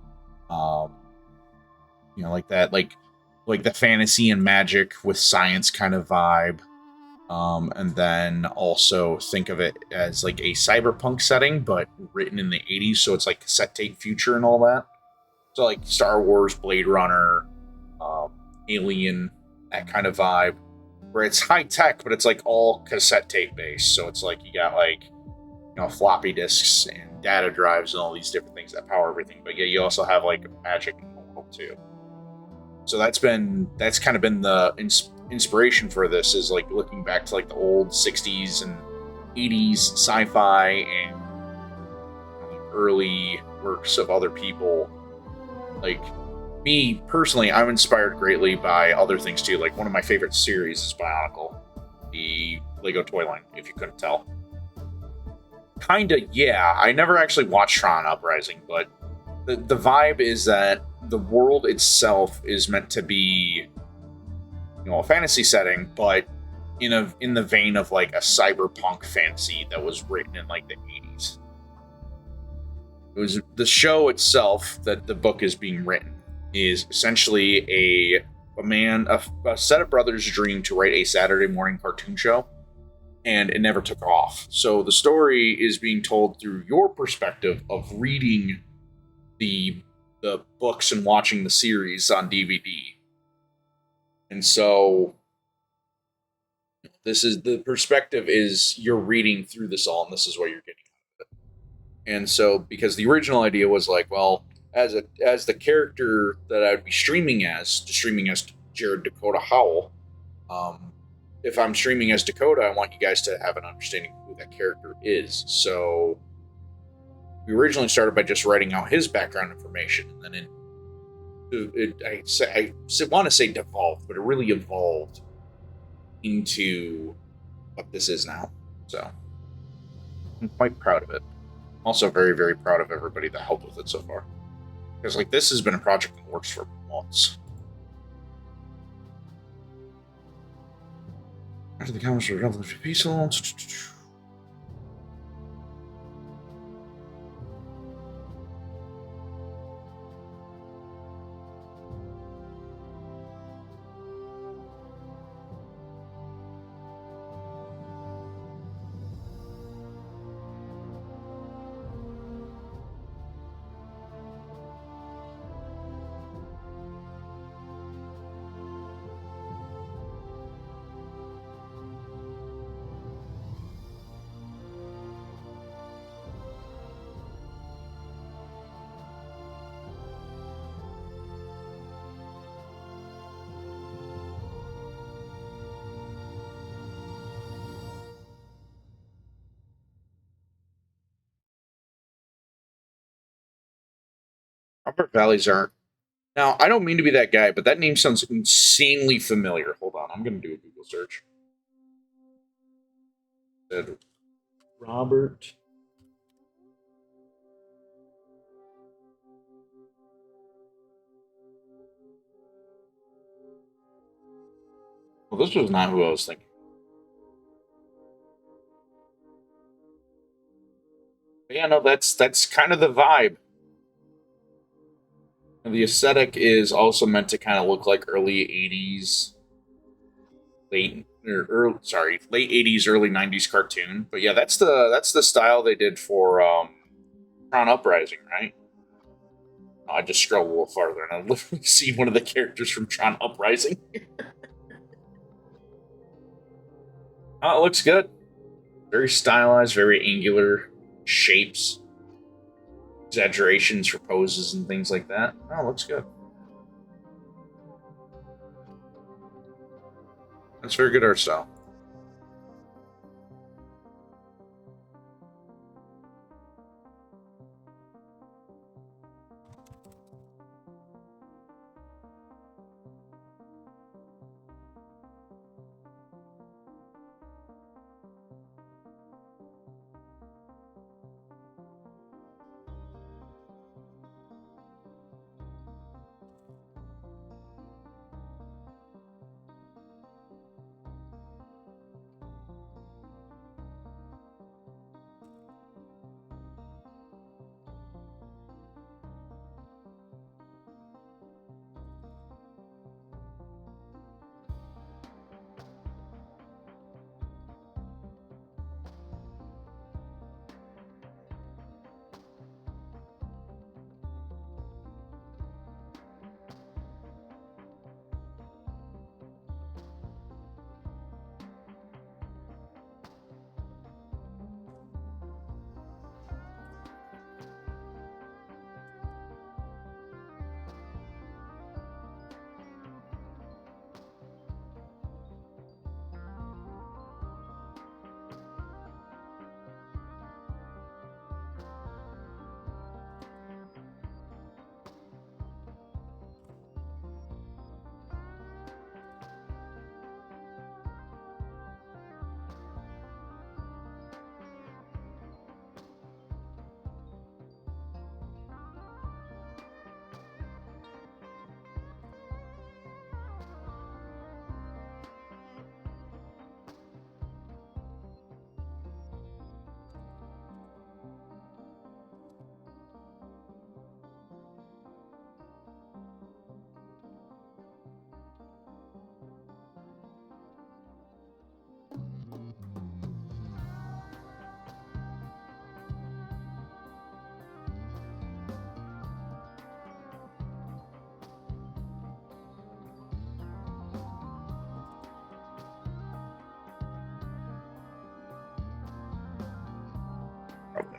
like that, like the fantasy and magic with science kind of vibe. And then also think of it as like a cyberpunk setting, but written in the 80s, so it's like cassette tape future and all that. So like Star Wars, Blade Runner, Alien, that kind of vibe, where it's high tech, but it's like all cassette tape based. So it's like you got like floppy disks and data drives and all these different things that power everything. But yeah, you also have like magic in the world too. So that's kind of been the inspiration for this, is like looking back to like the old 60s and 80s sci-fi and early works of other people. Like me personally, I'm inspired greatly by other things too. Like one of my favorite series is Bionicle, the Lego toy line, if you couldn't tell. Kinda, yeah. I never actually watched Tron Uprising, but the vibe is that the world itself is meant to be, a fantasy setting, but in the vein of like a cyberpunk fantasy that was written in like the 80s. It was the show itself that the book is being written is essentially a set of brothers' dream to write a Saturday morning cartoon show, and it never took off. So the story is being told through your perspective of reading the books and watching the series on DVD. And so this is the perspective, is you're reading through this all, and this is what you're getting out of it. And so, because the original idea was like, well, as the character that I'd be streaming as Jared Dakota Howell, if I'm streaming as Dakota, I want you guys to have an understanding of who that character is. So we originally started by just writing out his background information, and then I want to say devolved, but it really evolved into what this is now. So I'm quite proud of it. Also very, very proud of everybody that helped with it so far. Because like this has been a project that works for months. After the comments were relatively peaceful. Robert Valleys aren't. Now, I don't mean to be that guy, but that name sounds insanely familiar. Hold on, I'm going to do a Google search. Said Robert. Well, this was not who I was thinking. But yeah, no, that's kind of the vibe. And the aesthetic is also meant to kind of look like early '80s, late '80s, early '90s cartoon. But yeah, that's the style they did for Tron Uprising, right? I just scrolled a little farther and I literally see one of the characters from Tron Uprising. Oh, it looks good. Very stylized, very angular shapes, exaggerations for poses and things like that. Oh, it looks good. That's very good art style.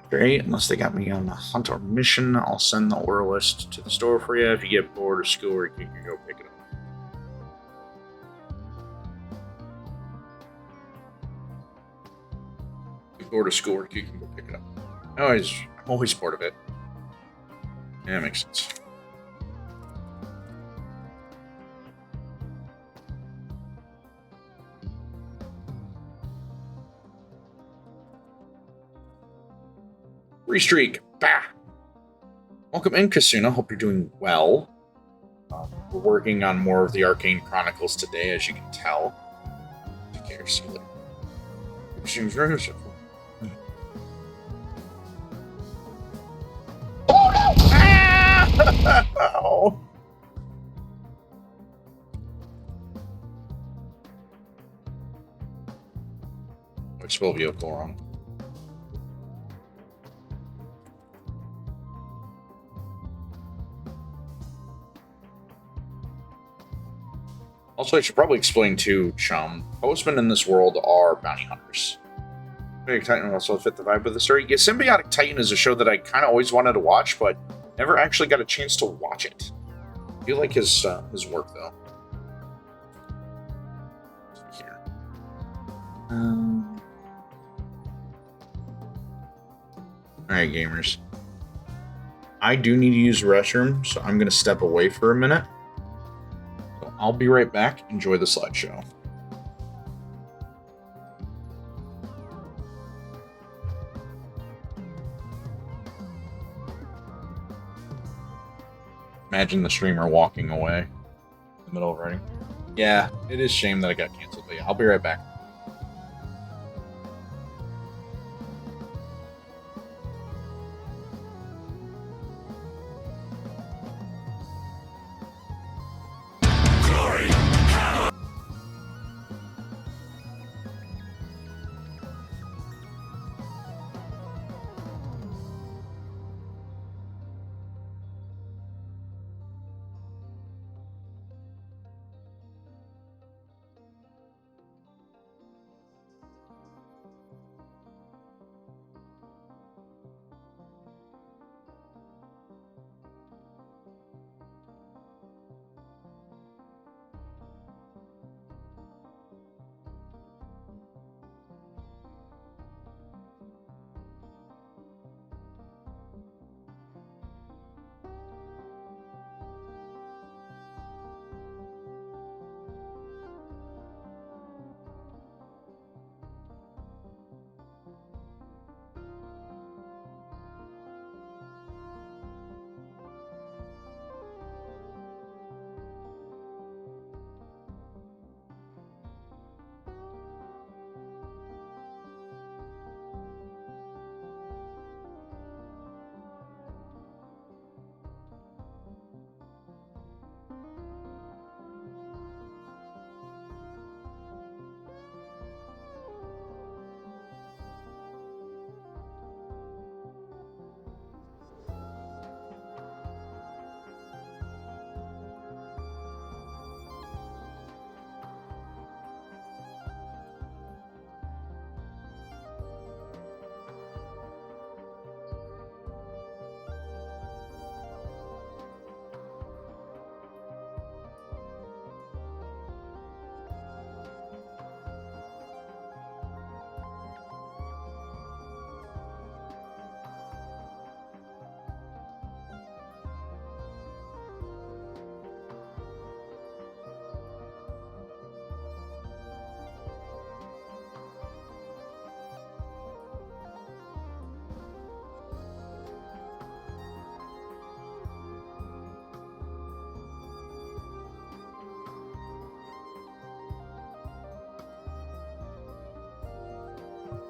Great, unless they got me on a hunt or mission, I'll send the order list to the store for you. If you get bored of school, you can go pick it up. If you're bored of school, you can go pick it up. I'm always bored of it. Yeah, that makes sense. Free streak. Bah! Welcome in, Kasuna. Hope you're doing well. We're working on more of the Arcane Chronicles today, as you can tell. Take care. See you later. Seems very simple. Oh! Which will be a go wrong. Also, I should probably explain too, Chum. Postmen in this world are bounty hunters. Symbiotic Titan also fit the vibe of the story. Yeah, Symbiotic Titan is a show that I kind of always wanted to watch, but never actually got a chance to watch it. I do like his work though. Here. Alright, gamers. I do need to use the restroom, so I'm going to step away for a minute. So I'll be right back. Enjoy the slideshow. Imagine the streamer walking away in the middle of writing. Yeah, it is a shame that it got canceled, but yeah, I'll be right back.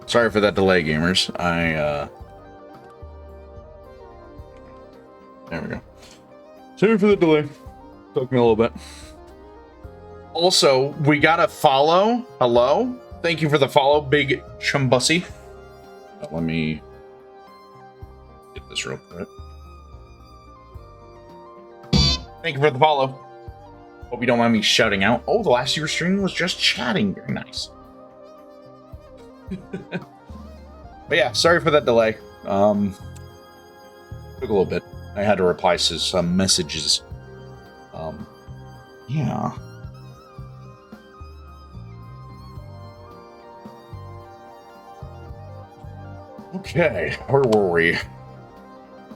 Sorry for that delay, gamers. There we go. Sorry for the delay. Took me a little bit. Also, we got a follow. Hello. Thank you for the follow, Big Chumbussy. Let me get this real quick. Thank you for the follow. Hope you don't mind me shouting out. Oh, the last you were streaming was just chatting. Very nice. But yeah, sorry for that delay. Took a little bit. I had to reply to some messages. Yeah. Okay, where were we?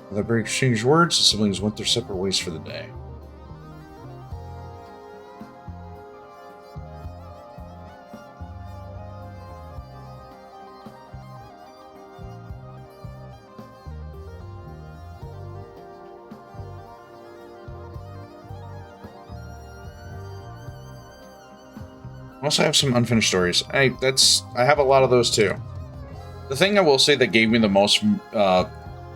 Without break exchanged words, the siblings went their separate ways for the day. I also have some unfinished stories. I have a lot of those too. The thing I will say that gave me the most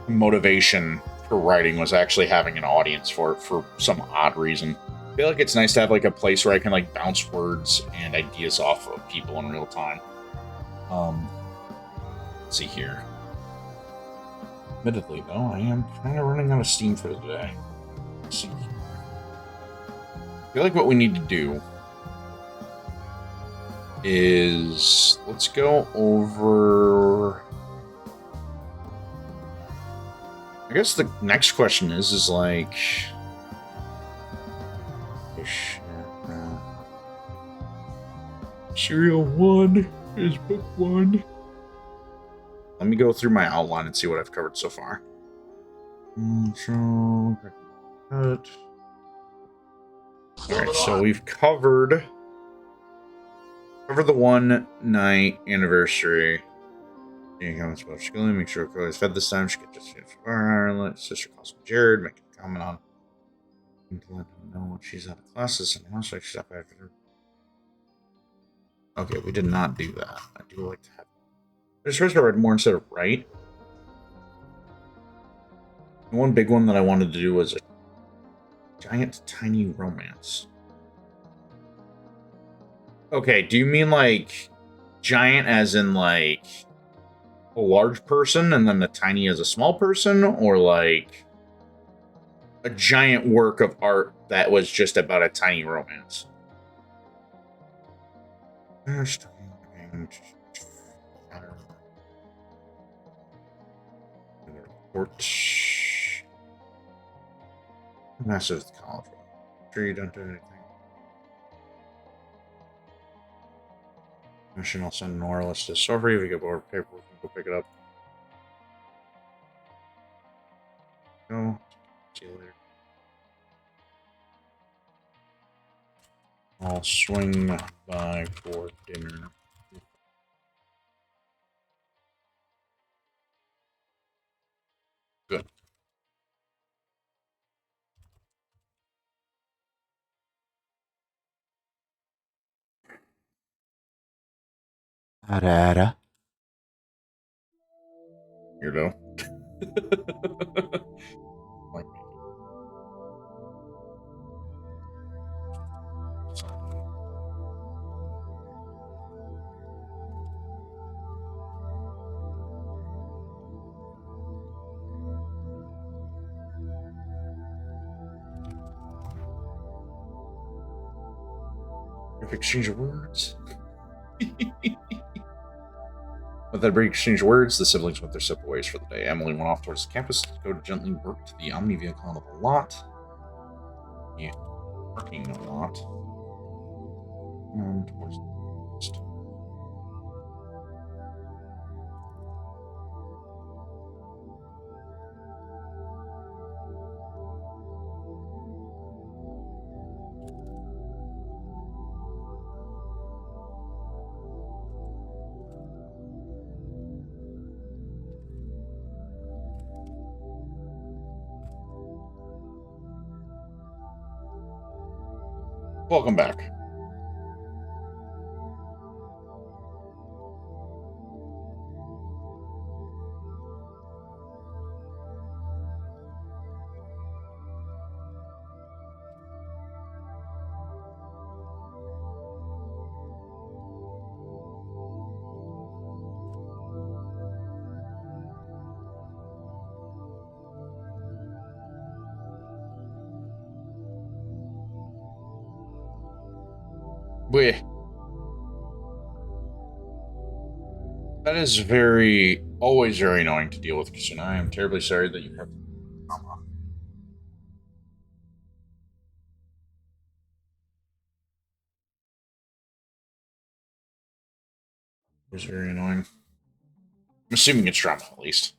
motivation for writing was actually having an audience for it for some odd reason. I feel like it's nice to have like a place where I can like bounce words and ideas off of people in real time. Let's see here. Admittedly, though, I am kind of running out of steam for the day. Let's see. I feel like what we need to do is let's go over. I guess the next question is like, Serial 1 is book 1. Let me go through my outline and see what I've covered so far. Cut. All right, so we've covered the one night anniversary. Seeing how much about schooling, make sure Chloe's fed this time. She could just let sister calls me Jared, make a comment on to let him know when she's out of classes and how like she's up after her. Okay, we did not do that. I do like to have. I just wish I read more instead of right. The one big one that I wanted to do was a giant tiny romance. Okay, do you mean like giant as in like a large person and then the tiny as a small person, or like a giant work of art that was just about a tiny romance? Massive college. Sure you don't do anything. Mission, I'll send Nora. Let's just sorry if we get bored paper, we can go pick it up. No. See you later. I'll swing by for dinner. Good. Arara. Weirdo. Like me. If exchange of words. With that brief exchange of words, the siblings went their separate ways for the day. Emily went off towards the campus to go to gently work to the Omni vehicle on the lot. Yeah, parking lot. And towards the west. Welcome back. Bleh. That is always very annoying to deal with, Kasuna. I am terribly sorry that you have trauma. It's very annoying. I'm assuming it's trauma, at least.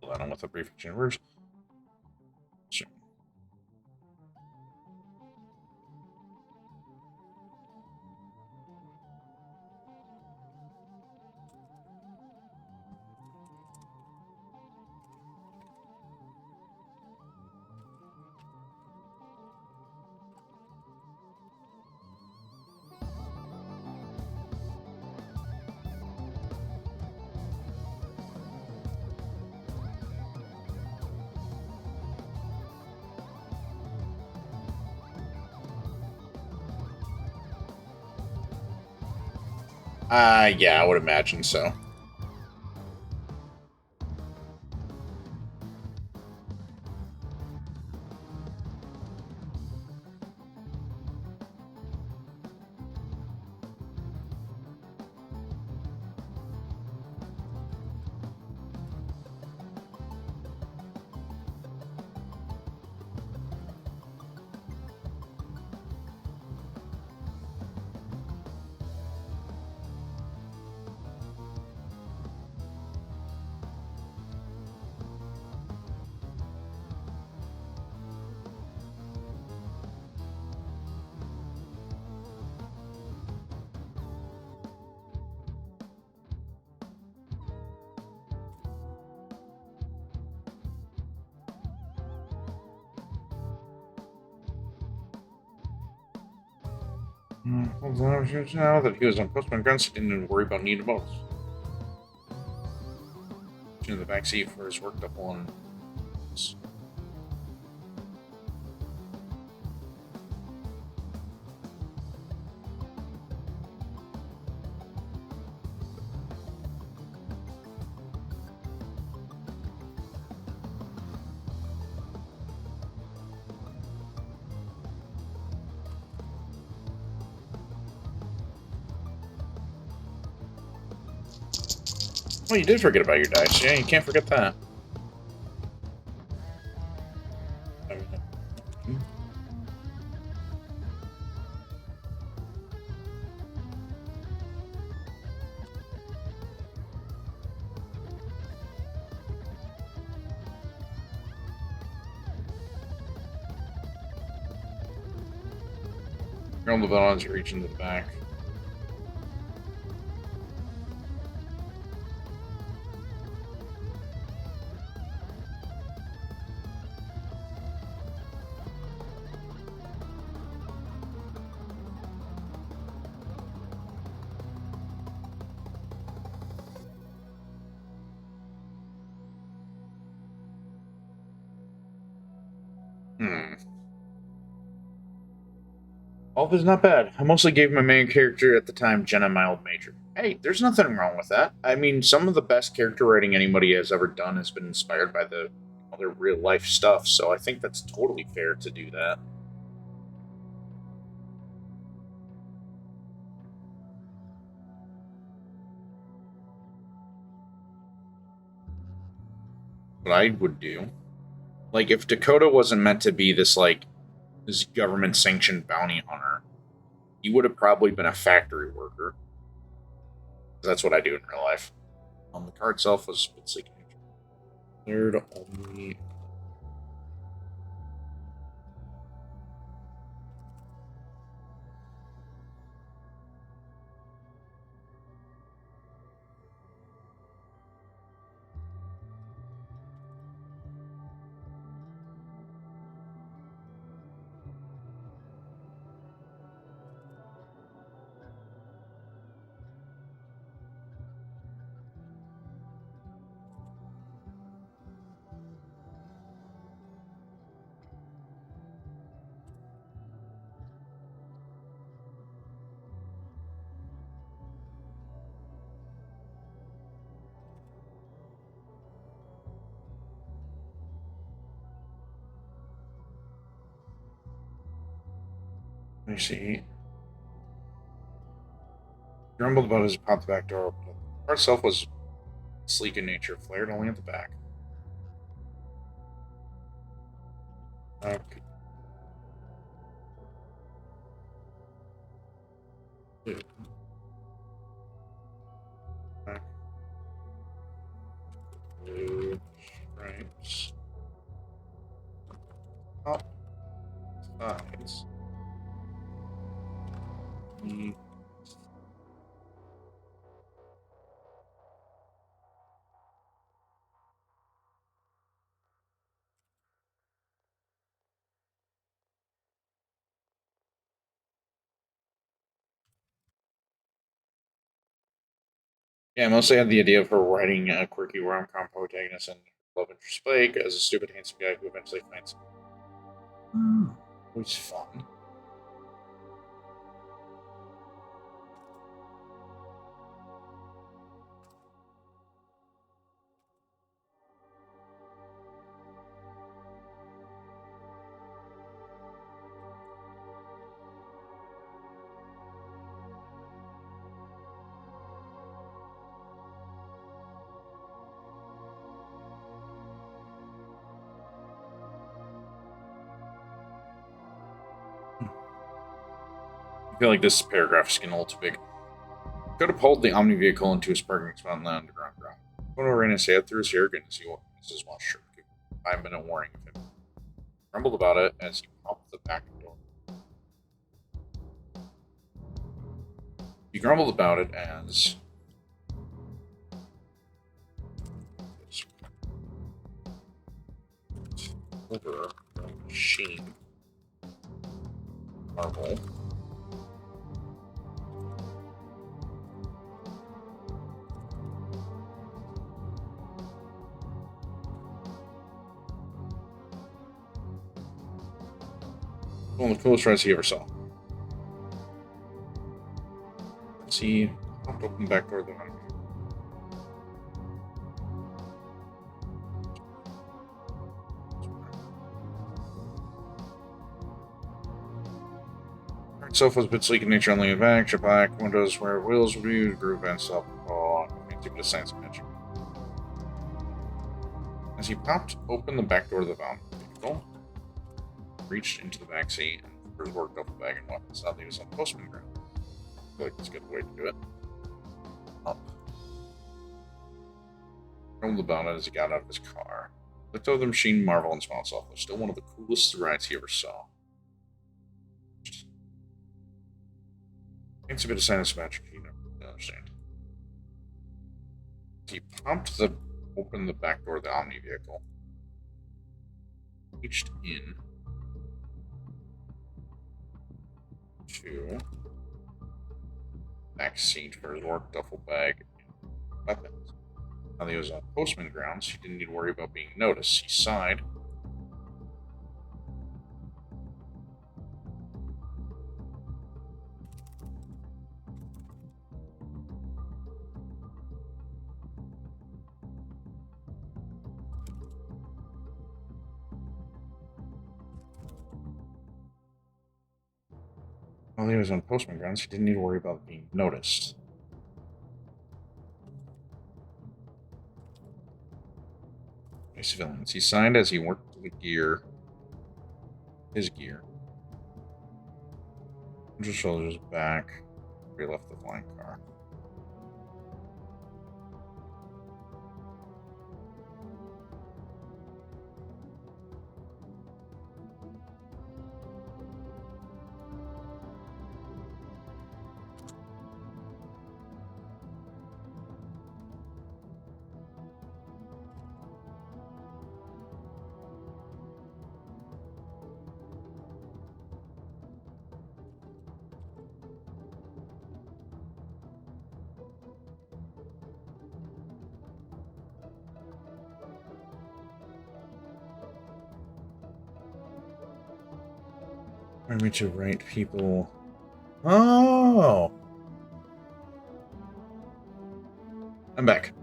Hold on with a brief exchange of words. Sure. Yeah, I would imagine so. Well, now that he was on postman guns, he didn't even worry about needing boats. In the backseat for his work double on. Well, you did forget about your dice. Yeah, you can't forget that. You're on the bell as you reach into the back. All of is not bad. I mostly gave my main character at the time Jenna mild major. Hey, there's nothing wrong with that. I mean, some of the best character writing anybody has ever done has been inspired by the other real life stuff, so I think that's totally fair to do that. What I would do, like, if Dakota wasn't meant to be this government sanctioned bounty hunter, he would have probably been a factory worker. That's what I do in real life. The car itself was like cleared only. Let me see. Grumbled about as he popped the back door open. The car itself was sleek in nature, flared only at the back. Okay. Back. Blue stripes. Top sides. Mm. Yeah, I mostly had the idea of her writing a quirky rom-com protagonist and love interest Blake as a stupid, handsome guy who eventually finds always fun. I feel like this paragraph is getting a little too big. Could have pulled the Omni vehicle into his parking spot in the underground ground. Photo ran his head through his hair again as he Mrs. Walsh shirt. 5-minute warning of him. Grumbled about it as he popped the back door. He grumbled about it as over the machine marble One of the coolest rides he ever saw. Let's see. Popped open the back door of the van. Sofas, bit sleek in nature, only in back, black windows where wheels would be, groove and self all fancy bit of science and magic. As he popped open the back door of the vehicle, reached into the back seat and first worked up the bag and weapons. Now he was on postman ground. I feel like that's a good way to do it. Up. Rolled the bonnet as he got out of his car. Looked over the machine, marvel, and smiled softly. Still one of the coolest rides he ever saw. It's a bit of science magic you never understand. He popped open the back door of the Omni vehicle. Reached in to back seat for his work duffel bag and weapons. Now that he was on postman grounds, he didn't need to worry about being noticed. He sighed. While he was on postman grounds, he didn't need to worry about being noticed. Civilians. He signed as he worked his gear. His shoulders back. He left the flying car. Remind me to write people. Oh! I'm back.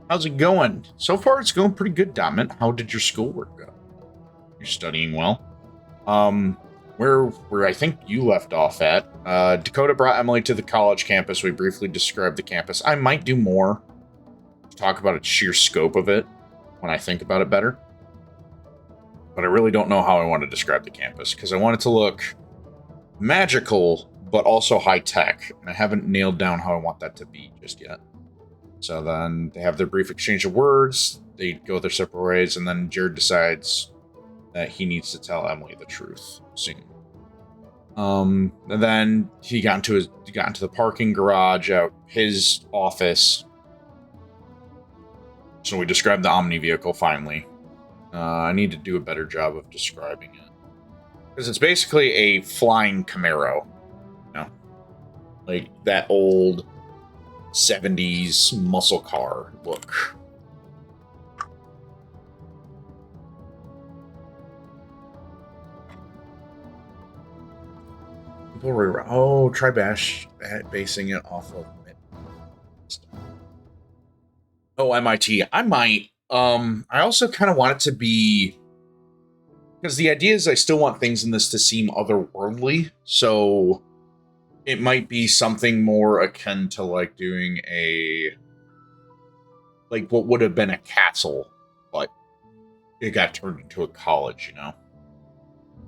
How's it going? So far, it's going pretty good, Diamond. How did your schoolwork go? You're studying well. Where I think you left off at. Dakota brought Emily to the college campus. We briefly described the campus. I might do more to talk about its sheer scope of it when I think about it better. But I really don't know how I want to describe the campus, because I want it to look magical, but also high-tech, and I haven't nailed down how I want that to be just yet. So then they have their brief exchange of words, they go their separate ways, and then Jared decides that he needs to tell Emily the truth soon. And then he got into the parking garage out his office. So we described the Omni vehicle finally. I need to do a better job of describing it. Because it's basically a flying Camaro. You know? Like that old 70s muscle car look. Oh, try basing it off of MIT. I might. I also kind of want it to be, because the idea is I still want things in this to seem otherworldly, so it might be something more akin to like doing like what would have been a castle, but it got turned into a college, you know?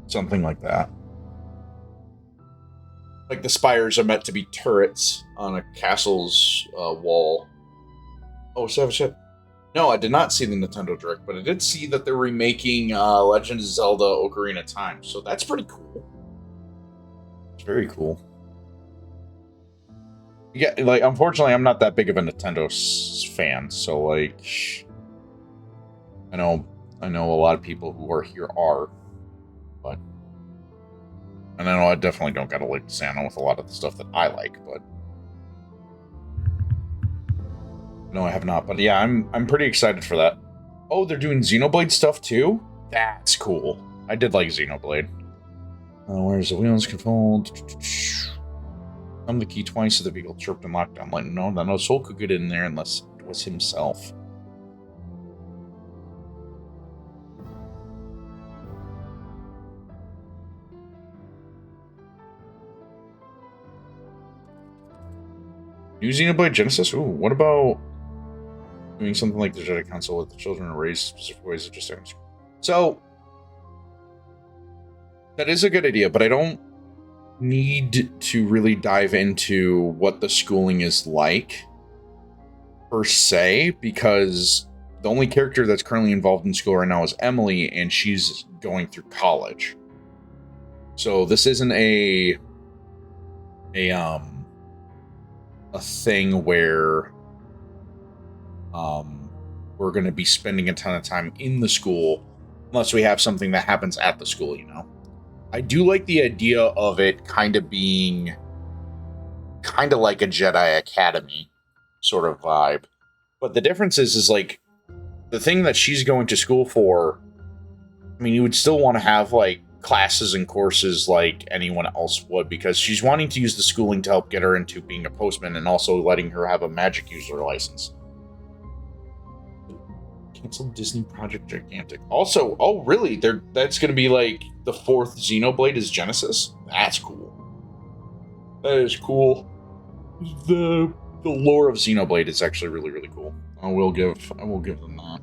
Something like that. Like the spires are meant to be turrets on a castle's wall. Oh, SavageED. No, I did not see the Nintendo Direct, but I did see that they're remaking Legend of Zelda Ocarina of Time, so that's pretty cool. It's very cool. Yeah, like, unfortunately, I'm not that big of a Nintendo fan, so, like, I know a lot of people who are here are, but, and I know I definitely don't got a leg to stand on with a lot of the stuff that I like, but. No, I have not, but yeah, I'm pretty excited for that. Oh, they're doing Xenoblade stuff too? That's cool. I did like Xenoblade. Where's the wheels controlled? Thumb the key twice so the vehicle chirped and locked down. Like, no soul could get in there unless it was himself. New Xenoblade Genesis? Ooh, what about doing something like the Jedi Council with the children are raised specific ways of just so that is a good idea, but I don't need to really dive into what the schooling is like per se, because the only character that's currently involved in school right now is Emily, and she's going through college. So this isn't a thing where we're going to be spending a ton of time in the school unless we have something that happens at the school, you know. I do like the idea of it kind of being kind of like a Jedi Academy sort of vibe. But the difference is like the thing that she's going to school for, I mean, you would still want to have like classes and courses like anyone else would, because she's wanting to use the schooling to help get her into being a postman and also letting her have a magic user license. Cancel Disney Project Gigantic. Also, oh really? That's going to be like the 4th Xenoblade is Genesis? That's cool. That is cool. The lore of Xenoblade is actually really, really cool. I will give them that.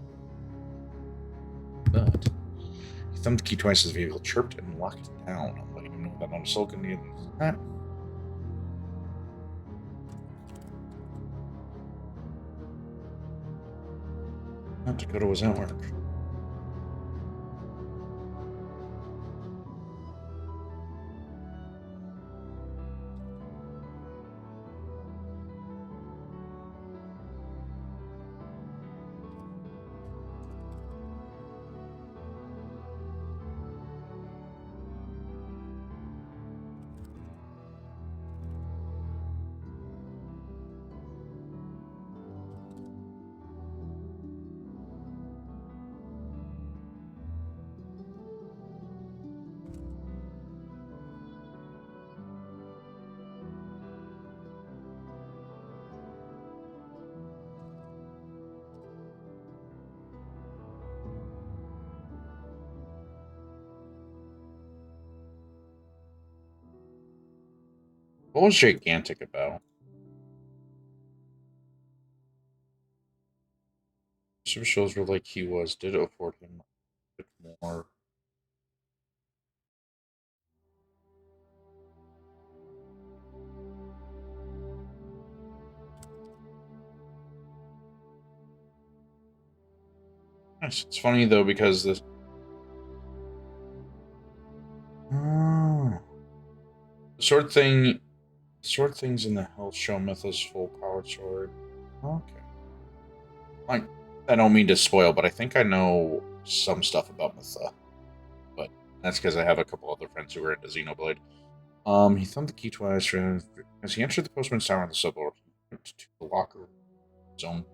But he thumbed the key twice as the vehicle chirped and locked down, letting him know that not a soul can get that. Dakota was at work. What was Gigantic about? Super shows were like he was. Did afford him a bit more. Nice. It's funny though because this. Oh. Sword things in the Hell Show Mythos full powered sword. Okay. I don't mean to spoil, but I think I know some stuff about Mytha. But that's because I have a couple other friends who are into Xenoblade. He thumbed the key twice as he entered the postman's tower on the subboard. He went to the locker zone.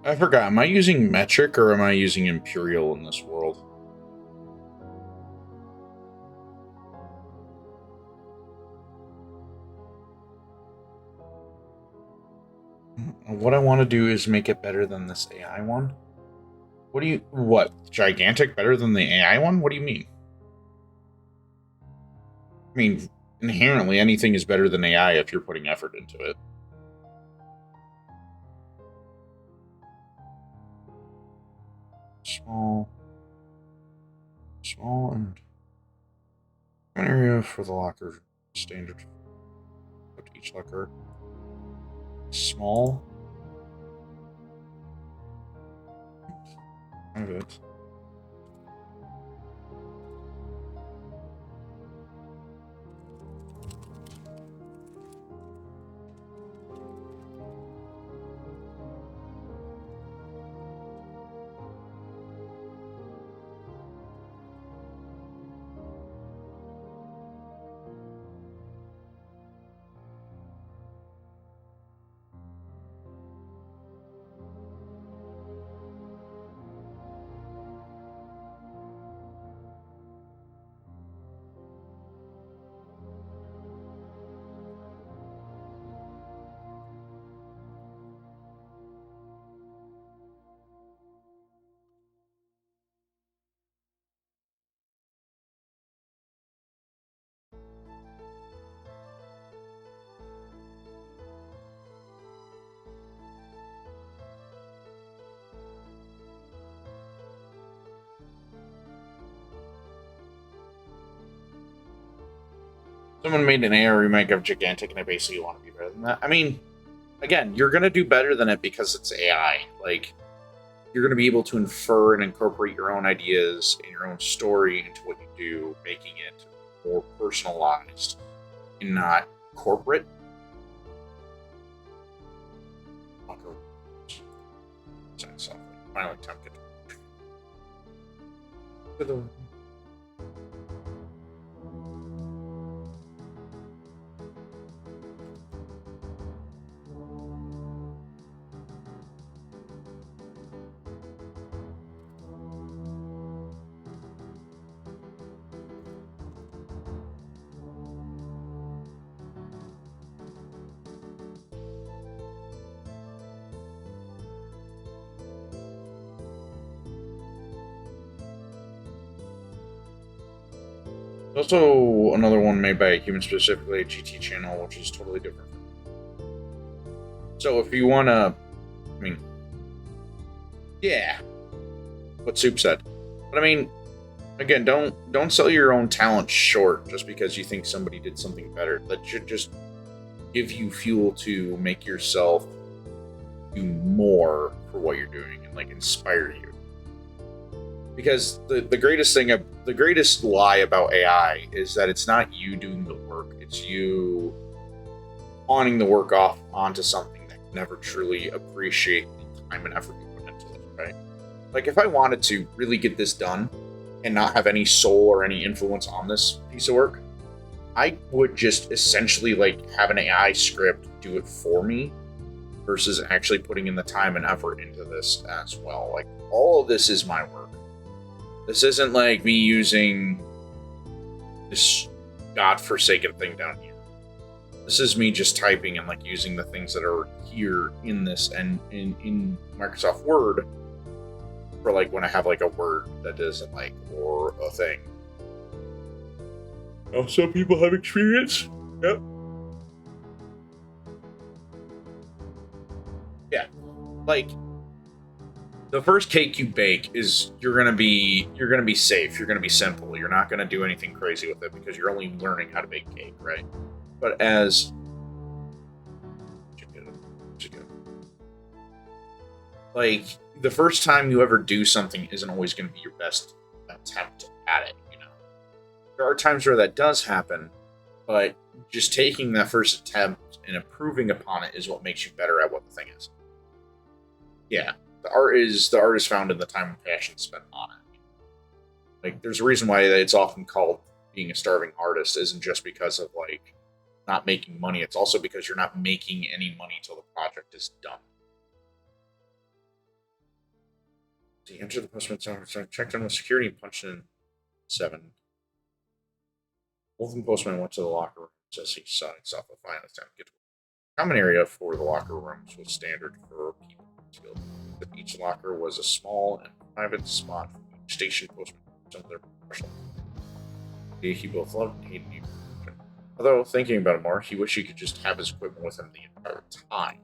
I forgot. Am I using metric or am I using imperial in this world? What I want to do is make it better than this AI one. What? Gigantic better than the AI one? What do you mean? I mean, inherently anything is better than AI if you're putting effort into it. Small. Small and an area for the locker. Standard. Put each locker. Small. Private. Someone made an AR remake of Gigantic, and I basically want to be better than that. I mean, again, you're gonna do better than it because it's AI. Like, you're gonna be able to infer and incorporate your own ideas and your own story into what you do, making it more personalized and not corporate. Finally, time to. Also, another one made by a human, specifically a GT channel, which is totally different. So, if you want to, I mean, yeah, what Soup said. But I mean, again, don't sell your own talent short just because you think somebody did something better. That should just give you fuel to make yourself do more for what you're doing and like inspire you. Because the greatest lie about AI is that it's not you doing the work, it's you pawning the work off onto something that can never truly appreciate the time and effort you put into it, right? Like, if I wanted to really get this done and not have any soul or any influence on this piece of work, I would just essentially like have an AI script do it for me versus actually putting in the time and effort into this as well. Like, all of this is my work. This isn't like me using this godforsaken thing down here. This is me just typing and like using the things that are here in this and in Microsoft Word for like when I have like a word that isn't like or a thing. Oh, some people have experience. Yep. Yeah. Like, the first cake you bake is you're gonna be safe, you're gonna be simple, you're not gonna do anything crazy with it because you're only learning how to bake cake, right? But as like, the first time you ever do something isn't always gonna be your best attempt at it, you know. There are times where that does happen, but just taking that first attempt and improving upon it is what makes you better at what the thing is. Yeah. The art is found in the time and passion spent on it. Like, there's a reason why it's often called being a starving artist isn't just because of like not making money. It's also because you're not making any money till the project is done. So you enter the postman center, checked in with security, and punched in 7. Both the postman went to the locker room. Says he saw himself a fine. It's time to get to work. Common area for the locker rooms was standard for people. Each locker was a small and private spot for each station postman. Some of their professional. He both loved and hated you. Although, thinking about it more, he wished he could just have his equipment with him the entire time.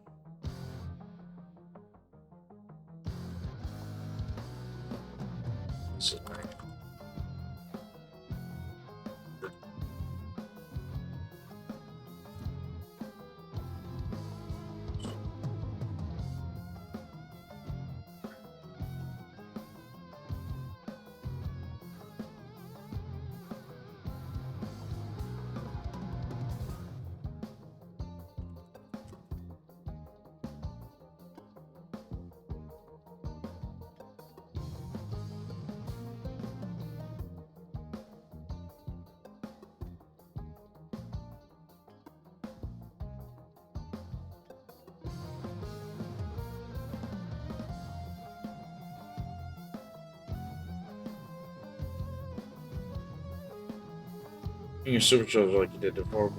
You supercharge like you did before.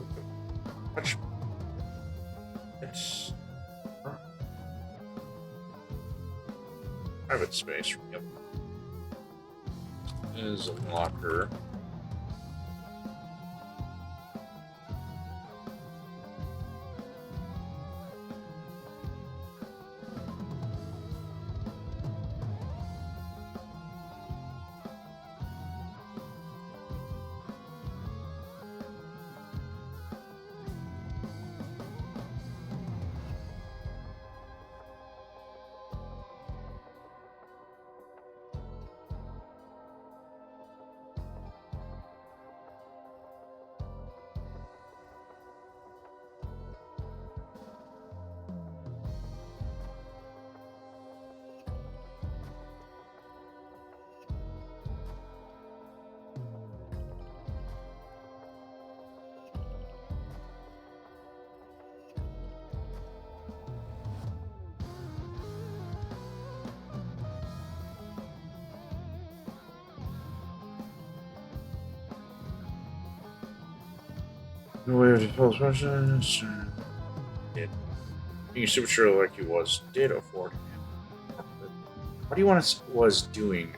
Much. It's private space. Yep. Is a locker. No way to tell questions. Did being super sure like he was did afford him. What do you want to was doing?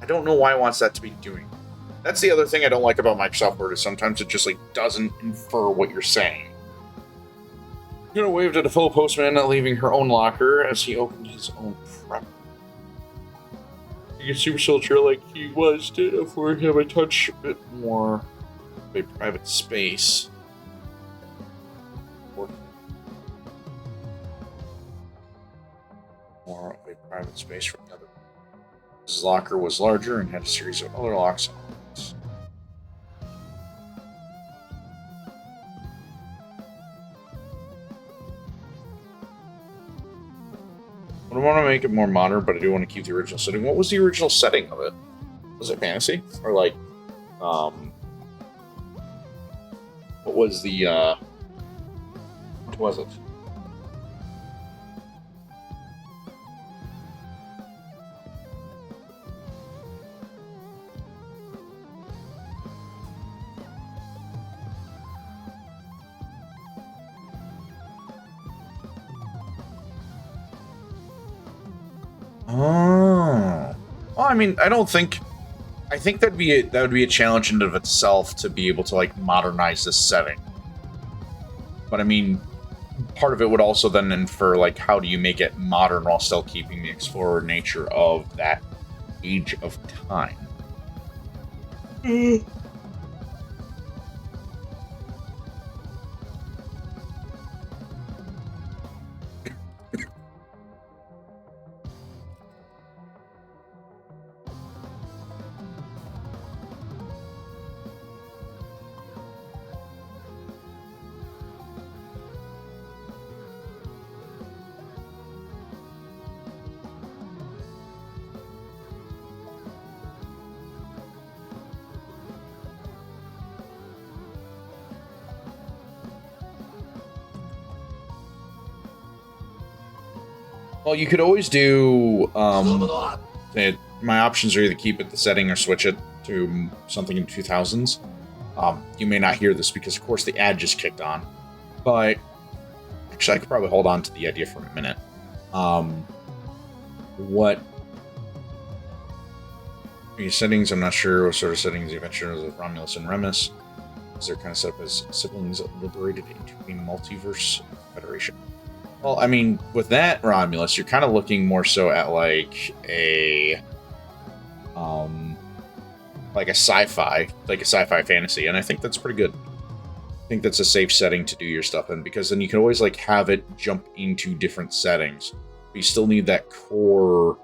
I don't know why it wants that to be doing. That's the other thing I don't like about Microsoft Word is sometimes it just like doesn't infer what you're saying. You're gonna wave to the fellow postman, leaving her own locker as he opened his own prep. You can super soldier like he was did afford him a touch bit more of a private space. More of a private space from the other. His locker was larger and had a series of other locks on it. I don't want to make it more modern, but I do want to keep the original setting. What was the original setting of it? Was it fantasy? Or like, what was the, what was it? Oh, well, I mean, I think that would be a challenge in of itself to be able to like modernize this setting. But I mean, part of it would also then infer like how do you make it modern while still keeping the explorer nature of that age of time. Well, you could always do. My options are either keep it the setting or switch it to something in 2000s. You may not hear this because, of course, the ad just kicked on. But actually, I could probably hold on to the idea for a minute. What your settings? I'm not sure what sort of settings the adventures of Romulus and Remus. They're kind of set up as siblings liberated into a multiverse federation. Well, I mean, with that Romulus, you're kind of looking more so at like a like a sci-fi fantasy, and I think that's pretty good. I think that's a safe setting to do your stuff in, because then you can always like have it jump into different settings. But you still need that core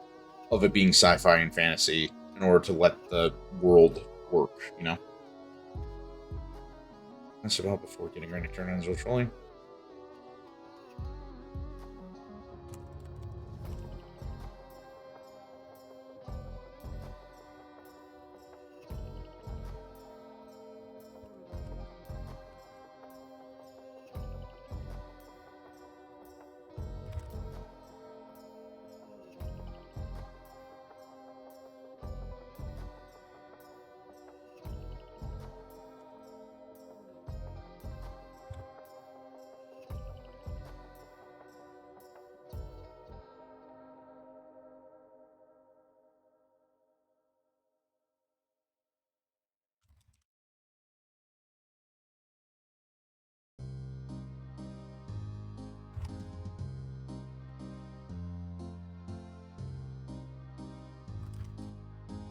of it being sci-fi and fantasy in order to let the world work, you know? That's about before getting ready to turn on Zwitch rolling.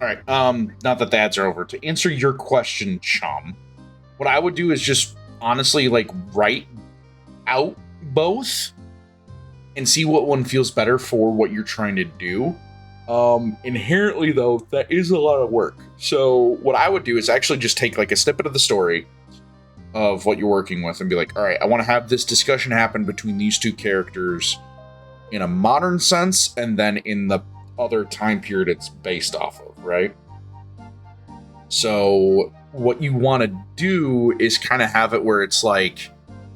All right. Now that the ads are over, to answer your question, chum, what I would do is just honestly like write out both and see what one feels better for what you're trying to do. Inherently, though, that is a lot of work. So what I would do is actually just take like a snippet of the story of what you're working with and be like, all right, I want to have this discussion happen between these two characters in a modern sense, and then in the other time period it's based off of, right? So what you want to do is kind of have it where it's like,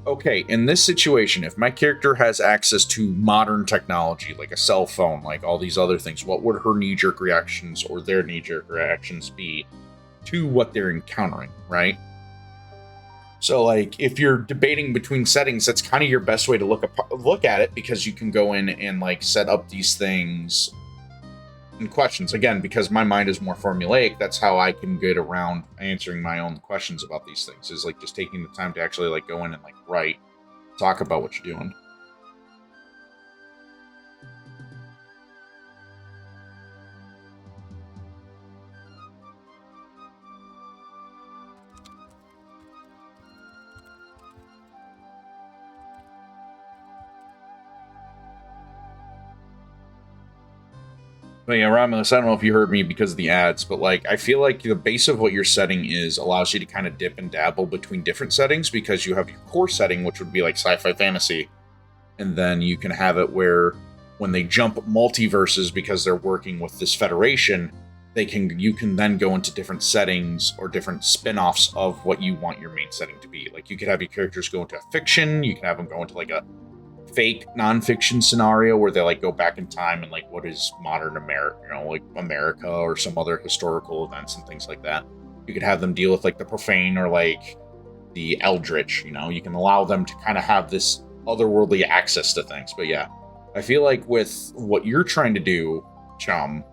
okay, in this situation, if my character has access to modern technology, like a cell phone, like all these other things, what would her knee-jerk reactions or their knee-jerk reactions be to what they're encountering, right? So, like, if you're debating between settings, that's kind of your best way to look at it, because you can go in and like set up these things and questions. Again, because my mind is more formulaic, that's how I can get around answering my own questions about these things, is like just taking the time to actually like go in and like write, talk about what you're doing. But yeah, Romulus, I don't know if you heard me because of the ads, but like I feel like the base of what your setting is allows you to kind of dip and dabble between different settings, because you have your core setting, which would be like sci-fi fantasy, and then you can have it where when they jump multiverses because they're working with this federation, you can then go into different settings or different spin-offs of what you want your main setting to be. Like you could have your characters go into fiction, you can have them go into like a fake nonfiction scenario where they like go back in time and like what is modern America, like America or some other historical events and things like that. You could have them deal with like the profane or like the eldritch. You can allow them to kind of have this otherworldly access to things. But yeah, I feel like with what you're trying to do, chum,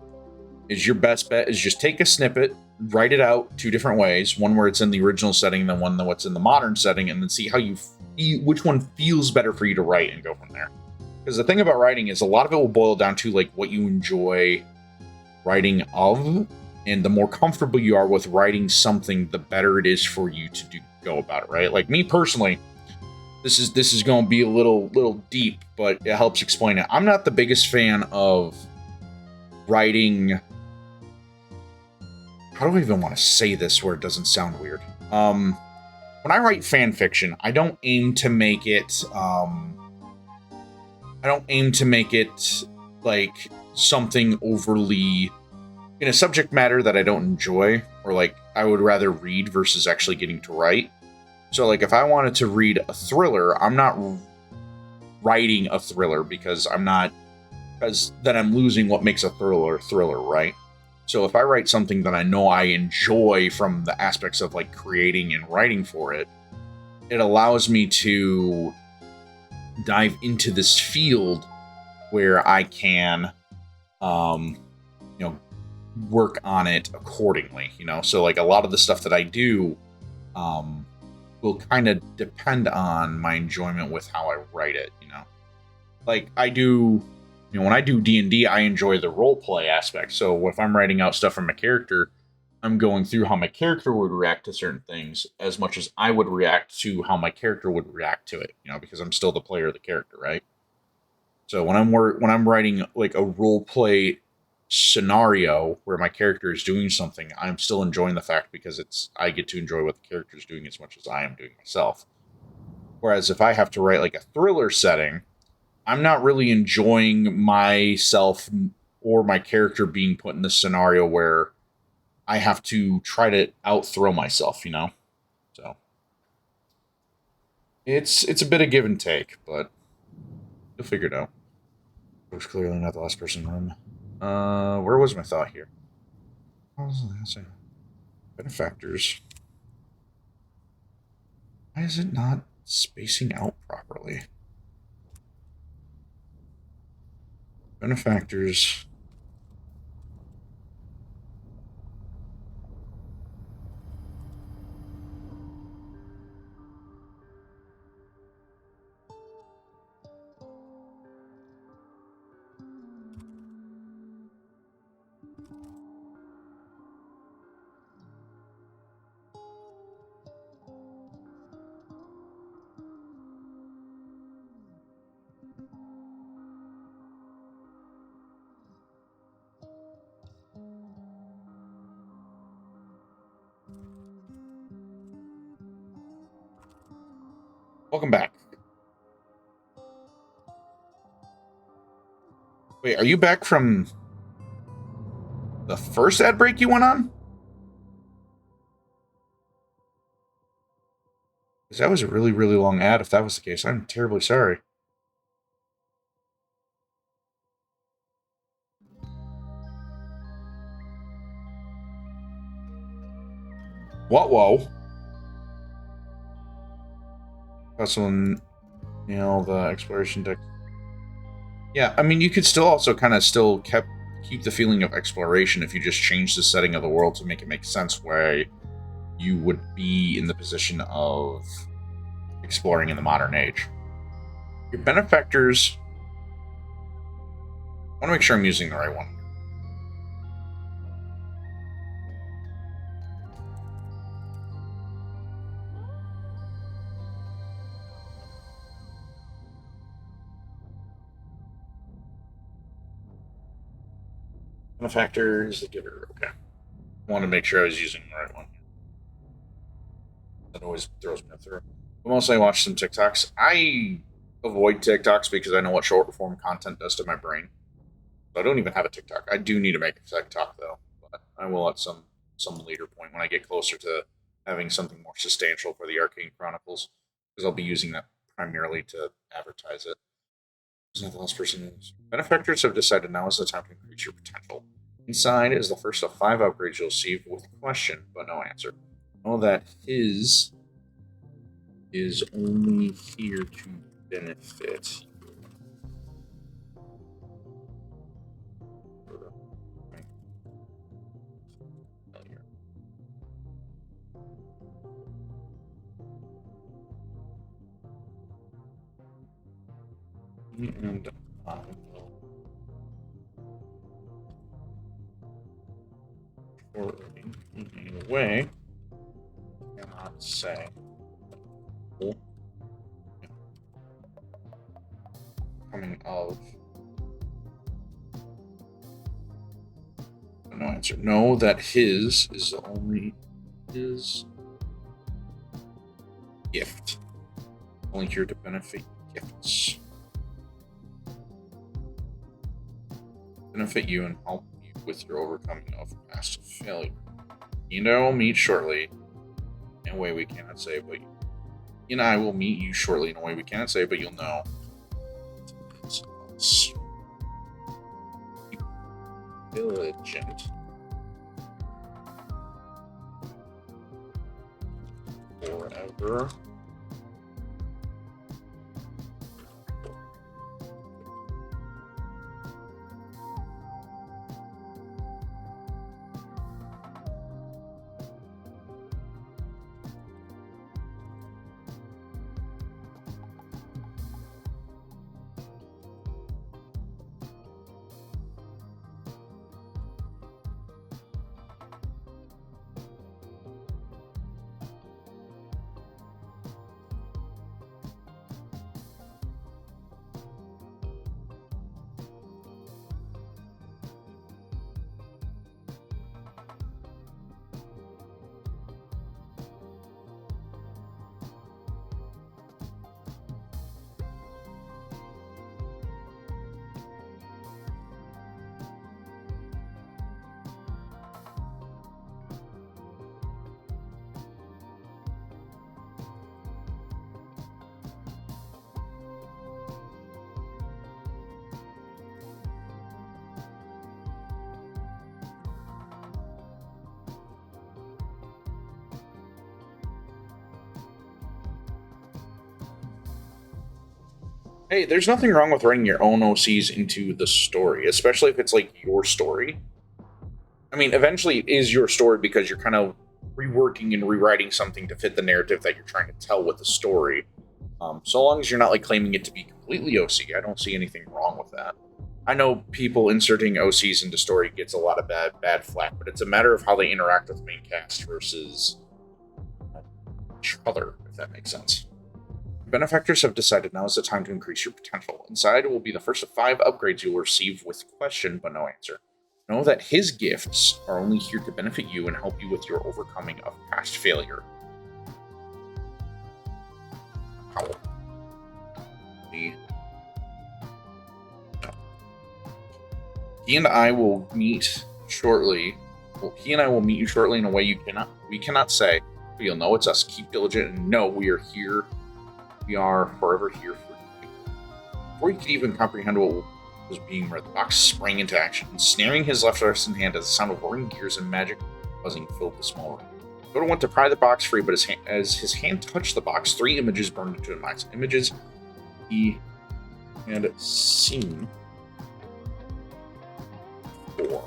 is your best bet is just take a snippet, write it out two different ways, one where it's in the original setting, then one what's in the modern setting, and then see how which one feels better for you to write, and go from there. Because the thing about writing is a lot of it will boil down to like what you enjoy writing of, and the more comfortable you are with writing something, the better it is for you to go about it, right? Like me personally, this is going to be a little deep, but it helps explain it. I'm not the biggest fan of writing. How do I even want to say this where it doesn't sound weird? When I write fan fiction, I don't aim to make it. I don't aim to make it like something overly in a subject matter that I don't enjoy, or like I would rather read versus actually getting to write. So like if I wanted to read a thriller, I'm not writing a thriller because then I'm losing what makes a thriller, right? So if I write something that I know I enjoy from the aspects of like creating and writing for it, it allows me to dive into this field where I can, work on it accordingly, So like a lot of the stuff that I do, will kind of depend on my enjoyment with how I write it, Like I do when I do D&D, I enjoy the role play aspect. So if I'm writing out stuff from my character, I'm going through how my character would react to certain things as much as I would react to how my character would react to it, because I'm still the player of the character, right? So when I'm writing like a role play scenario where my character is doing something, I'm still enjoying the fact because I get to enjoy what the character is doing as much as I am doing myself. Whereas if I have to write like a thriller setting, I'm not really enjoying myself or my character being put in this scenario where I have to try to outthrow myself. So it's a bit of give and take, but you'll figure it out. I was clearly not the last person in the room. Where was my thought here? What was the last benefactors? Why is it not spacing out properly? Benefactors. Welcome back. Wait, are you back from the first ad break you went on? Because that was a really, really long ad. If that was the case, I'm terribly sorry. What? Whoa. Also, the exploration deck. Yeah, I mean, you could still also kind of keep the feeling of exploration if you just change the setting of the world to make it make sense where you would be in the position of exploring in the modern age. Your benefactors. I want to make sure I'm using the right one. Benefactor is the giver. Okay. I want to make sure I was using the right one. That always throws me through. But mostly I watch some TikToks. I avoid TikToks because I know what short form content does to my brain. So I don't even have a TikTok. I do need to make a TikTok though. But I will at some later point when I get closer to having something more substantial for the Arcane Chronicles. Because I'll be using that primarily to advertise it. Isn't that the last person? Benefactors have decided now is the time to increase your potential. Inside is the first of 5 upgrades you'll receive with question, but no answer. Know that his is only here to benefit. And I will forwarding in a way cannot say coming of no answer. Know that his is only his gift. Only here to benefit gifts. Benefit you and help you with your overcoming of past failure. You and I will meet shortly in a way we cannot say, but you and I will meet you shortly in a way we cannot say, but you'll know. Diligent. Forever. Hey, there's nothing wrong with writing your own OCs into the story, especially if it's like your story. I mean, eventually it is your story because you're kind of reworking and rewriting something to fit the narrative that you're trying to tell with the story. So long as you're not like claiming it to be completely OC, I don't see anything wrong with that. I know people inserting OCs into story gets a lot of bad flack, but it's a matter of how they interact with the main cast versus each other, if that makes sense. Benefactors have decided now is the time to increase your potential. Inside will be the first of 5 upgrades you will receive with question but no answer. Know that his gifts are only here to benefit you and help you with your overcoming of past failure. Ow. He and I will meet shortly. Well, he and I will meet you shortly in a way we cannot say, but you'll know it's us. Keep diligent and know we are here. We are forever here for you. Before you could even comprehend what was being read, the box sprang into action, snaring his left wrist and hand as the sound of roaring gears and magic buzzing filled the small room. Dodo went to pry the box free, but as his hand touched the box, 3 images burned into his mind. Images he had seen before.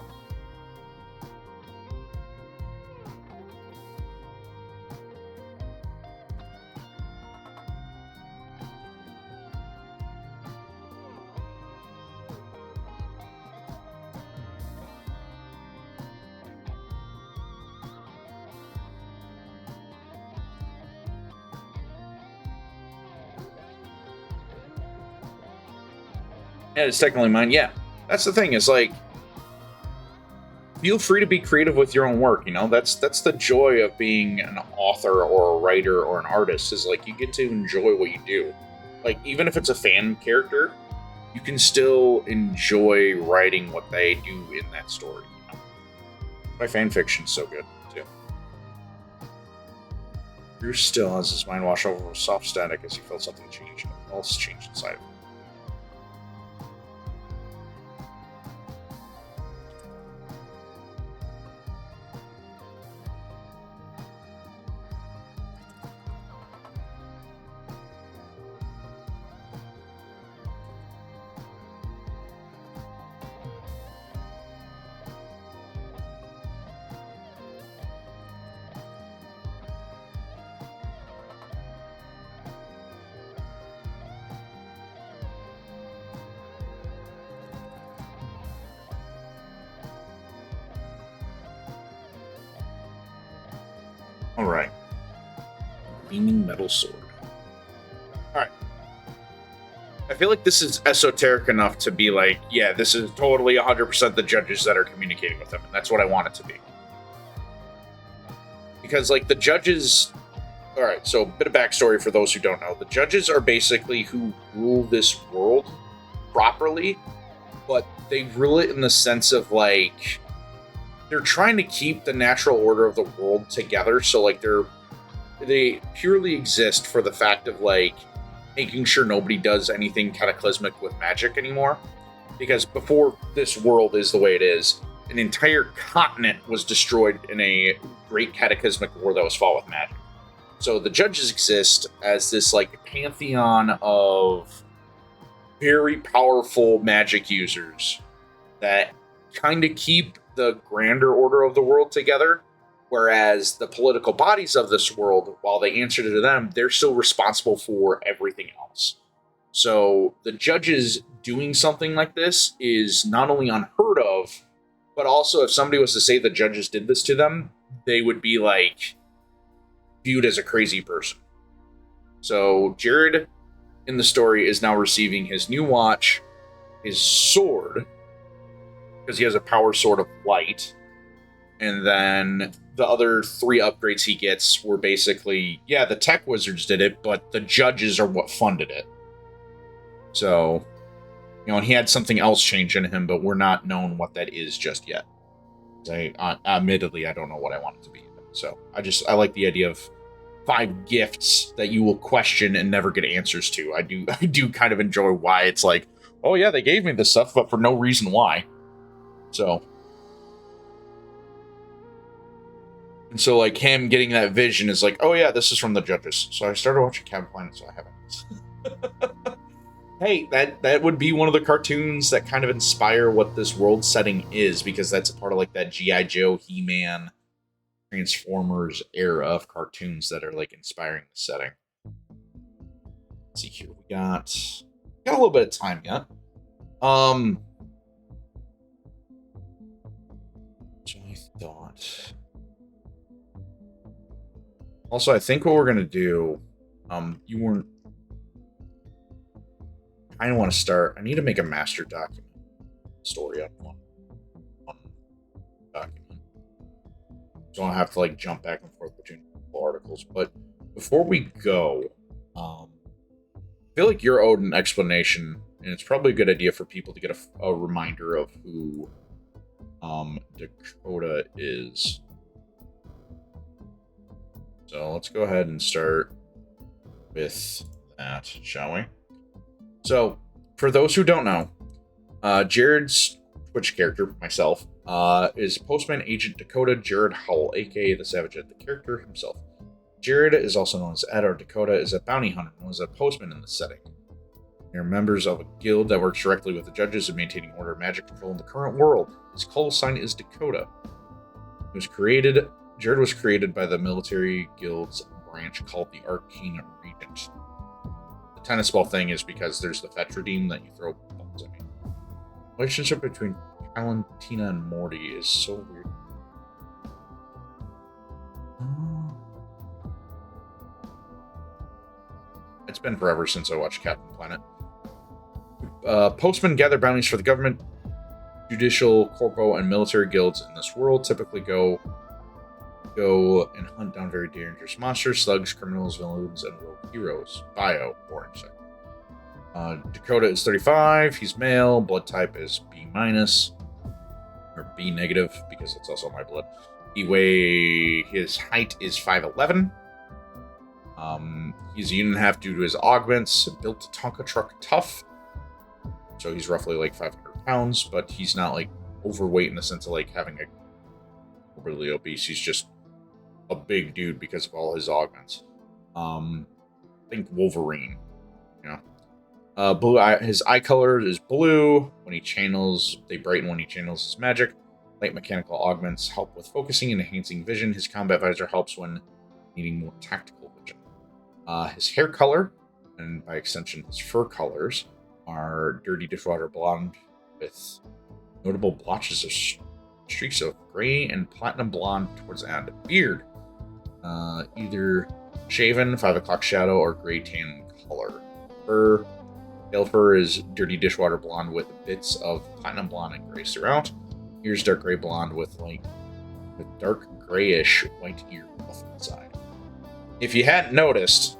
Yeah, it's technically mine. Yeah, that's the thing. Is like, feel free to be creative with your own work. You know, that's the joy of being an author or a writer or an artist. Is like you get to enjoy what you do. Like even if it's a fan character, you can still enjoy writing what they do in that story. You know? My fan fiction's so good too. Bruce still has his mind wash over with soft static as he felt something change. Else changed inside of him. Alright. Gleaming metal sword. Alright. I feel like this is esoteric enough to be like, yeah, this is totally 100% the judges that are communicating with them, and that's what I want it to be. Because, like, the judges... Alright, so a bit of backstory for those who don't know. The judges are basically who rule this world properly, but they rule it in the sense of, like... They're trying to keep the natural order of the world together, so like they purely exist for the fact of like making sure nobody does anything cataclysmic with magic anymore. Because before this world is the way it is, an entire continent was destroyed in a great cataclysmic war that was fought with magic. So the judges exist as this like pantheon of very powerful magic users that kind of keep the grander order of the world together, whereas the political bodies of this world, while they answer to them, they're still responsible for everything else. So the judges doing something like this is not only unheard of, but also if somebody was to say the judges did this to them, they would be like viewed as a crazy person. So Jared in the story is now receiving his new watch, his sword, because he has a power sword of light. And then the other 3 upgrades he gets were basically, yeah, the tech wizards did it, but the judges are what funded it. So, you know, and he had something else change in him, but we're not known what that is just yet. Admittedly, I don't know what I want it to be. So I like the idea of 5 gifts that you will question and never get answers to. I do kind of enjoy why it's like, oh yeah, they gave me this stuff, but for no reason why. So, and so like him getting that vision is like, oh yeah, this is from the judges. So I started watching Cabin Planet, so I haven't. Hey, that would be one of the cartoons that kind of inspire what this world setting is, because that's a part of like that G.I. Joe, He-Man, Transformers era of cartoons that are like inspiring the setting. Let's see here. We got a little bit of time yet. Um so I thought. Also, I think what we're gonna do, you weren't I don't want to start. I need to make a master document story on one document. So I don't have to like jump back and forth between articles. But before we go, I feel like you're owed an explanation, and it's probably a good idea for people to get a reminder of who Dakota is. So let's go ahead and start with that, shall we? So, for those who don't know, Jared's Twitch character, myself, is Postman Agent Dakota Jared Howell, aka the TheSavageED, the character himself. Jared is also known as Ed, or Dakota is a bounty hunter and was a postman in this setting. They are members of a guild that works directly with the judges in maintaining order and magic control in the current world. His call sign is Dakota. Jared was created by the military guild's branch called the Arcane Regent. The tennis ball thing is because there's the fetch redeem that you throw balls at me. The relationship between Valentina and Morty is so weird. It's been forever since I watched Captain Planet. Postmen gather bounties for the government, judicial, corpo, and military guilds in this world. Typically go and hunt down very dangerous monsters, slugs, criminals, villains, and rogue heroes. Bio, boring second. Dakota is 35. He's male. Blood type is B-, or B negative, because it's also my blood. His height is 5'11". He's a unit and a half due to his augments. Built Tonka truck tough. So he's roughly like 500 pounds, but he's not like overweight in the sense of like having a overly obese. He's just a big dude because of all his augments. Think Wolverine, you know. His eye color is blue. When he channels, they brighten when he channels his magic. Light mechanical augments help with focusing and enhancing vision. His combat visor helps when needing more tactical vision. His hair color, and by extension his fur colors, are dirty dishwater blonde with notable blotches of streaks of gray and platinum blonde towards the end. Beard, either shaven, 5 o'clock shadow, or gray tan color. Tail fur is dirty dishwater blonde with bits of platinum blonde and gray throughout. Ears dark gray blonde with dark grayish white ear buff inside. If you hadn't noticed,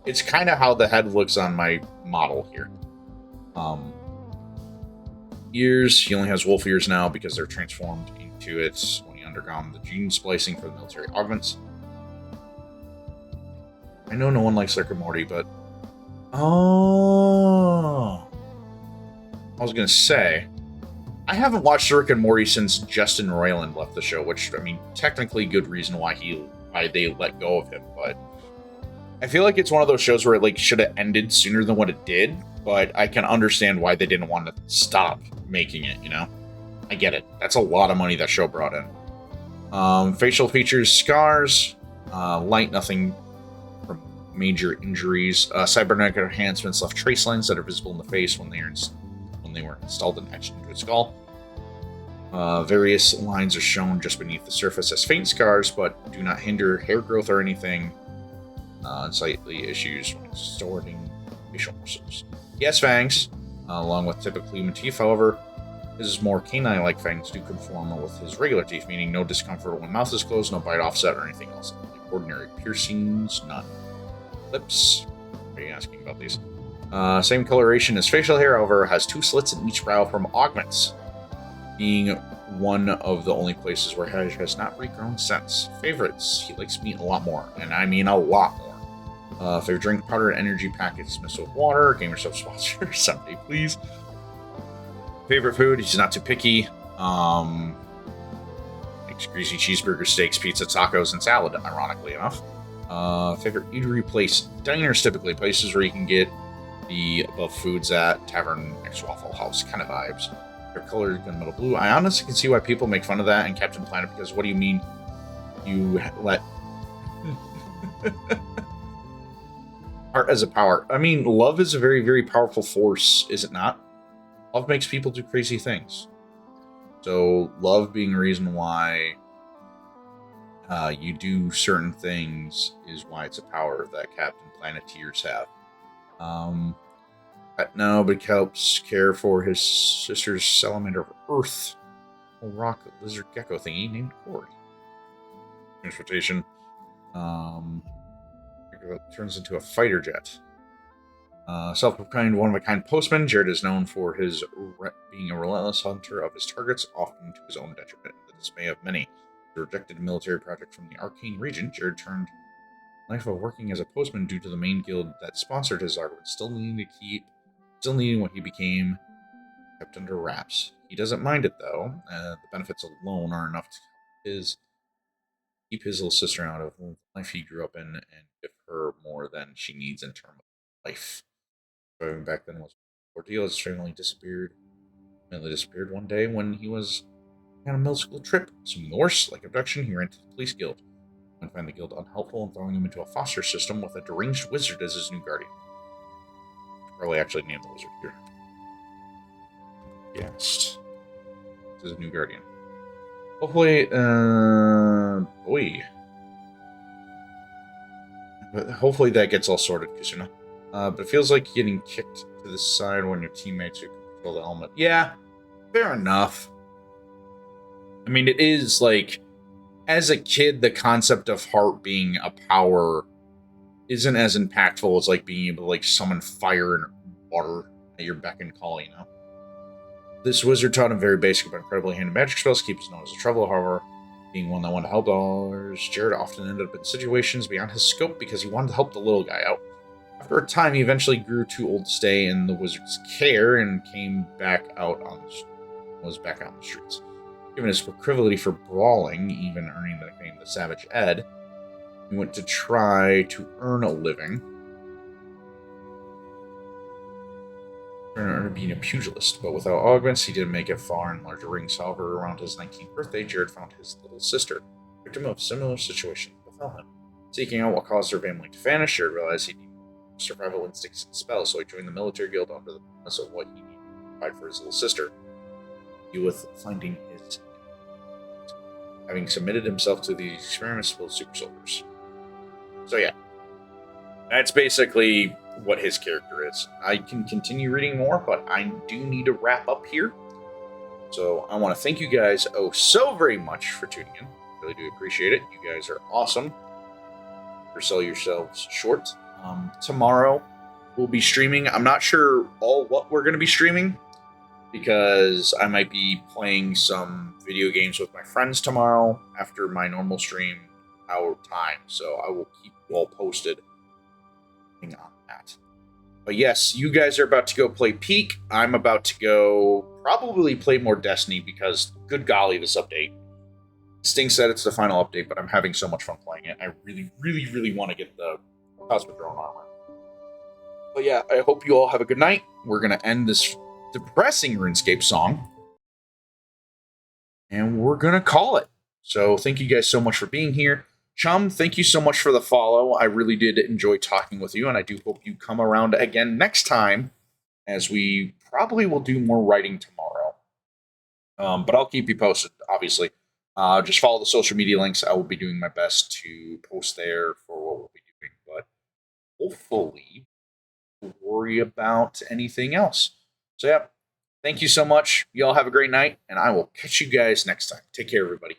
it's kind of how the head looks on my model here. Ears, he only has wolf ears now because they're transformed into it when he undergone the gene splicing for the military augments. I know no one likes Rick and Morty, but I was gonna say, I haven't watched Rick and Morty since Justin Roiland left the show, which, I mean, technically good reason why they let go of him, but I feel like it's one of those shows where it like should have ended sooner than what it did, but I can understand why they didn't want to stop making it, you know? I get it. That's a lot of money that show brought in. Facial features, scars, light, nothing from major injuries. Cybernetic enhancements left trace lines that are visible in the face when they were installed and etched into a skull. Various lines are shown just beneath the surface as faint scars, but do not hinder hair growth or anything. Slightly issues when distorting facial muscles. He has fangs, along with typically human teeth. However, his more canine-like fangs do conform with his regular teeth, meaning no discomfort when mouth is closed, no bite offset, or anything else. Like ordinary piercings, none. Lips. What are you asking about these? Same coloration as facial hair, however, has 2 slits in each brow from augments, being one of the only places where hair has not regrown since. Favorites. He likes meat a lot more, and I mean a lot more. Favorite drink, powder and energy packets mixed with water. Gamer Sub sponsor, someday please. Favorite food, he's not too picky. Makes greasy cheeseburger, steaks, pizza, tacos, and salad, ironically enough. Favorite eatery place, diners typically, places where you can get the above foods at Tavern X Waffle House kind of vibes. Their color is gunmetal blue. I honestly can see why people make fun of that in Captain Planet, because what do you mean you let art as a power? I mean, love is a very, very powerful force, is it not? Love makes people do crazy things. So love being a reason why you do certain things is why it's a power that Captain Planeteers have. No, but helps care for his sister's salamander of Earth, a rock lizard gecko thingy named Cord. Transportation. Turns into a fighter jet. Self-proclaimed one-of-a-kind postman, Jared is known for his being a relentless hunter of his targets, often to his own detriment, and the dismay of many. The rejected military project from the Arcane region, Jared turned life of working as a postman due to the main guild that sponsored his argument, still needing what he became kept under wraps. He doesn't mind it though. The benefits alone are enough to keep his little sister out of the life he grew up in and give her more than she needs in terms of life. Driving back then was ordeal. His family disappeared. One day when he was on a middle school trip. Assuming the worst, like abduction, he ran to the police guild and found the guild unhelpful and throwing him into a foster system with a deranged wizard as his new guardian. Probably actually named the wizard here. Yes. This is a new guardian. Hopefully, but hopefully that gets all sorted, because, but it feels like getting kicked to the side when your teammates who control the element. Yeah, fair enough. I mean, it is, like, as a kid, the concept of heart being a power isn't as impactful as, like, being able to, like, summon fire and water at your beck and call, This wizard taught him very basic but incredibly handy magic spells to keep his nose out of trouble. However, being one that wanted to help others, Jared often ended up in situations beyond his scope because he wanted to help the little guy out. After a time, he eventually grew too old to stay in the wizard's care and was back out on the streets. Given his proclivity for brawling, even earning the nickname TheSavageED, he went to try to earn a living. Being a pugilist, but without augments, he didn't make it far in larger rings. However, around his 19th birthday, Jared found his little sister, victim of a similar situation befell him. Seeking out what caused her family to vanish, Jared realized he needed survival instincts and spells, so he joined the military guild under the promise of what he needed to provide for his little sister. With finding his having submitted himself to the experiments with super soldiers. So yeah, that's basically what his character is. I can continue reading more, but I do need to wrap up here. So I want to thank you guys so very much for tuning in. Really do appreciate it. You guys are awesome. Or sell yourselves short. Tomorrow we'll be streaming. I'm not sure what we're going to be streaming, because I might be playing some video games with my friends tomorrow after my normal stream hour time. So I will keep you all posted on that. But yes, you guys are about to go play Peak. I'm about to go probably play more Destiny, because good golly, this update. Sting said it's the final update, but I'm having so much fun playing it. I really, really, really want to get the Cosmic Drone armor. But yeah, I hope you all have a good night. We're going to end this depressing RuneScape song, and we're going to call it. So thank you guys so much for being here. Chum, thank you so much for the follow. I really did enjoy talking with you, and I do hope you come around again next time, as we probably will do more writing tomorrow. But I'll keep you posted, obviously. Just follow the social media links. I will be doing my best to post there for what we'll be doing, but hopefully we'll worry about anything else. So yeah, thank you so much. You all have a great night, and I will catch you guys next time. Take care, everybody.